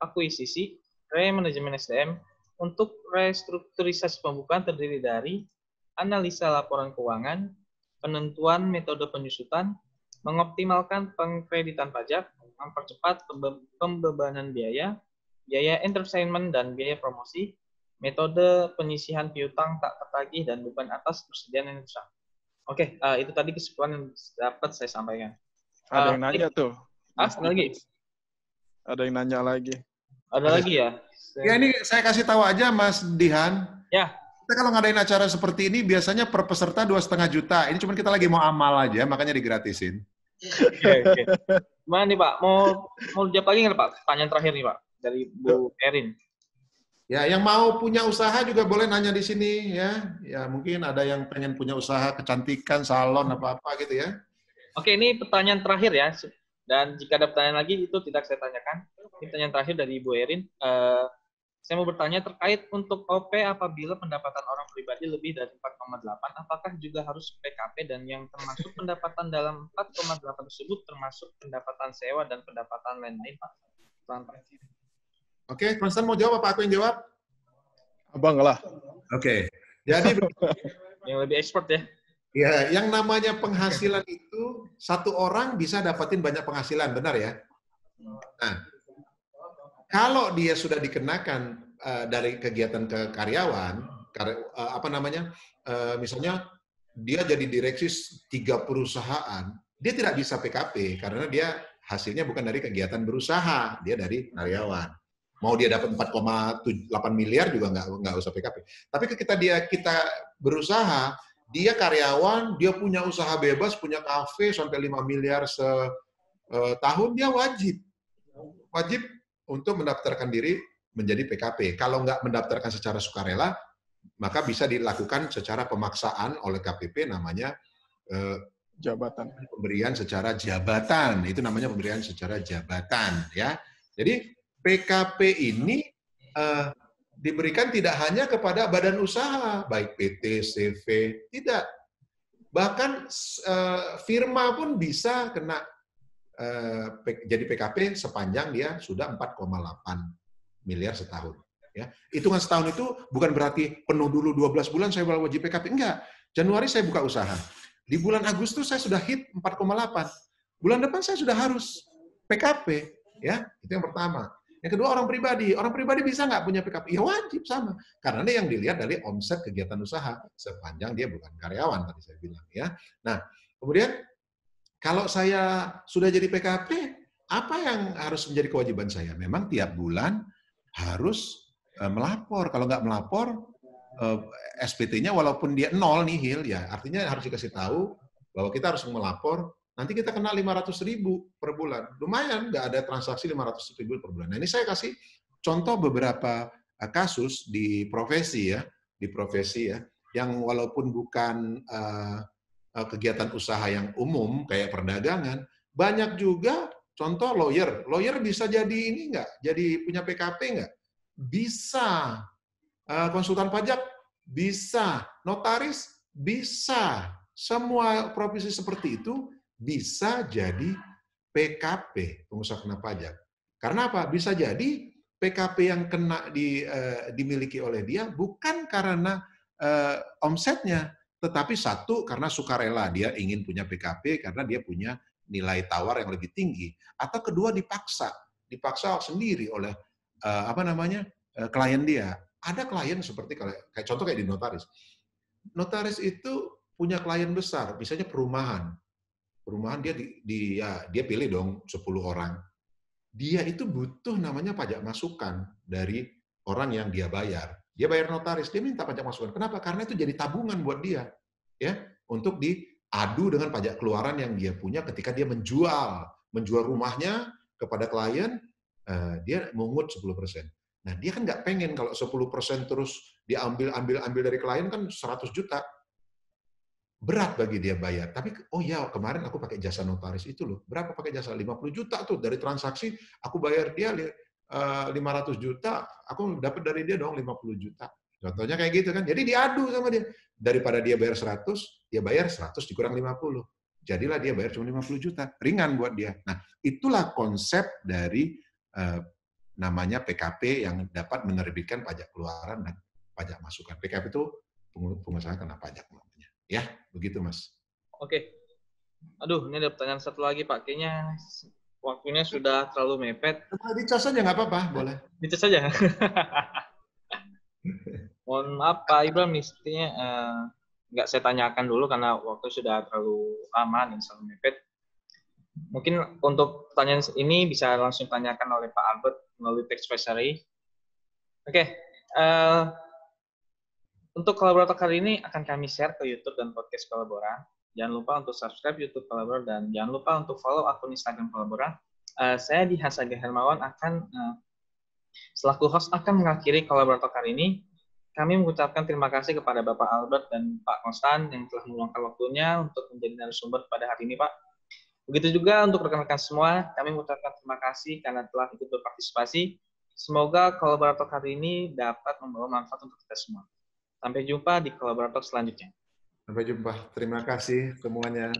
akuisisi, remanajemen SDM. Untuk restrukturisasi pembukuan terdiri dari analisa laporan keuangan, penentuan metode penyusutan, mengoptimalkan pengkreditan pajak, mempercepat pembebanan biaya, biaya entertainment dan biaya promosi, metode penyisihan piutang tak tertagih dan beban atas persediaan yang rusak. Oke, itu tadi kesimpulan yang dapat saya sampaikan. Ada yang nanya tuh. Ada lagi? Ada yang nanya lagi. Ada lagi ya? Ya ini saya kasih tahu aja Mas Dihan. Ya. Kita kalau ngadain acara seperti ini biasanya per peserta 2,5 juta. Ini cuma kita lagi mau amal aja, makanya digratisin. Oke. Gimana nih Pak? Mau jawab lagi nggak Pak? Pertanyaan terakhir nih Pak dari Bu Erin. Ya, yang mau punya usaha juga boleh nanya di sini ya. Ya mungkin ada yang pengen punya usaha kecantikan, salon apa-apa gitu ya. Oke, ini pertanyaan terakhir ya. Dan jika ada pertanyaan lagi itu tidak saya tanyakan. Ini pertanyaan terakhir dari Bu Erin. Saya mau bertanya terkait untuk OP apabila pendapatan orang pribadi lebih dari 4,8, apakah juga harus PKP dan yang termasuk pendapatan dalam 4,8 tersebut termasuk pendapatan sewa dan pendapatan lain-lain, Pak? Oke, Konstan mau jawab apa aku yang jawab? Abang lah. Oke. Jadi yang lebih expert ya. Ya, yang namanya penghasilan itu satu orang bisa dapatin banyak penghasilan, benar ya? Nah, kalau dia sudah dikenakan dari kegiatan ke karyawan, misalnya dia jadi direksi 3 perusahaan, dia tidak bisa PKP karena dia hasilnya bukan dari kegiatan berusaha, dia dari karyawan. Mau dia dapat 4,8 miliar juga nggak usah PKP. Tapi ketika kita berusaha, dia karyawan, dia punya usaha bebas, punya kafe sampai 5 miliar setahun, dia wajib untuk mendaftarkan diri menjadi PKP. Kalau nggak mendaftarkan secara sukarela, maka bisa dilakukan secara pemaksaan oleh KPP, namanya Jabatan. Pemberian secara jabatan. Itu namanya pemberian secara jabatan, ya. Jadi PKP ini diberikan tidak hanya kepada badan usaha, baik PT, CV, tidak. Bahkan firma pun bisa kena jadi PKP sepanjang dia sudah 4,8 miliar setahun. Ya. Hitungan setahun itu bukan berarti penuh dulu 12 bulan saya wajib PKP. Enggak. Januari saya buka usaha. Di bulan Agustus saya sudah hit 4,8. Bulan depan saya sudah harus PKP. Ya, itu yang pertama. Yang kedua, orang pribadi. Orang pribadi bisa nggak punya PKP? Ya wajib, sama. Karena ini yang dilihat dari omset kegiatan usaha. Sepanjang dia bukan karyawan, tadi saya bilang. Ya. Nah, kemudian kalau saya sudah jadi PKP, apa yang harus menjadi kewajiban saya? Memang tiap bulan harus melapor. Kalau nggak melapor, SPT-nya walaupun dia nol nihil, ya artinya harus dikasih tahu bahwa kita harus melapor. Nanti kita kena 500.000 per bulan. Lumayan, nggak ada transaksi 500.000 per bulan. Nah, ini saya kasih contoh beberapa kasus di profesi ya, yang walaupun bukan kegiatan usaha yang umum kayak perdagangan, banyak juga contoh lawyer. Lawyer bisa jadi ini nggak? Jadi punya PKP nggak? Bisa. Konsultan pajak bisa. Notaris bisa. Semua profesi seperti itu bisa jadi PKP, pengusaha kena pajak. Karena apa? Bisa jadi PKP yang kena dimiliki oleh dia bukan karena omsetnya, tetapi satu karena sukarela, dia ingin punya PKP karena dia punya nilai tawar yang lebih tinggi, atau kedua dipaksa sendiri oleh klien dia. Ada klien seperti kayak contoh kayak di notaris. Notaris itu punya klien besar, misalnya perumahan. Perumahan dia pilih dong 10 orang. Dia itu butuh namanya pajak masukan dari orang yang dia bayar. Dia bayar notaris, dia minta pajak masukan. Kenapa? Karena itu jadi tabungan buat dia, ya, untuk diadu dengan pajak keluaran yang dia punya ketika dia menjual rumahnya kepada klien, dia mungut 10%. Nah, dia kan nggak pengen kalau 10% terus diambil dari klien kan 100 juta. Berat bagi dia bayar. Tapi, oh ya, kemarin aku pakai jasa notaris itu loh. Berapa pakai jasa? 50 juta tuh dari transaksi, aku bayar dia 500 juta, aku dapat dari dia dong 50 juta. Contohnya kayak gitu kan. Jadi diadu sama dia. Daripada dia bayar 100, dia bayar 100 dikurang 50. Jadilah dia bayar cuma 50 juta. Ringan buat dia. Nah, itulah konsep dari namanya PKP yang dapat menerbitkan pajak keluaran dan pajak masukan. PKP itu pengusaha kena pajak namanya. Ya, begitu Mas. Oke. Aduh, ini ada pertanyaan satu lagi Pak. Kayaknya waktunya sudah terlalu mepet. Dicas aja nggak apa-apa, boleh. Dicas aja. Mohon maaf Pak Ibram, mestinya nggak saya tanyakan dulu karena waktu sudah terlalu lama nih, selalu mepet. Mungkin untuk pertanyaan ini bisa langsung tanyakan oleh Pak Albert melalui text message. Oke. Untuk kolaborator kali ini akan kami share ke YouTube dan podcast Kolabora. Jangan lupa untuk subscribe YouTube Kolabora dan jangan lupa untuk follow akun Instagram Kolabora. Saya di Hasaga Hermawan akan selaku host akan mengakhiri kolaborator kali ini. Kami mengucapkan terima kasih kepada Bapak Albert dan Pak Konstan yang telah meluangkan waktunya untuk menjadi narasumber pada hari ini, Pak. Begitu juga untuk rekan-rekan semua, kami mengucapkan terima kasih karena telah ikut berpartisipasi. Semoga kolaborator kali ini dapat membawa manfaat untuk kita semua. Sampai jumpa di kolaborator selanjutnya. Sampai jumpa. Terima kasih semuanya.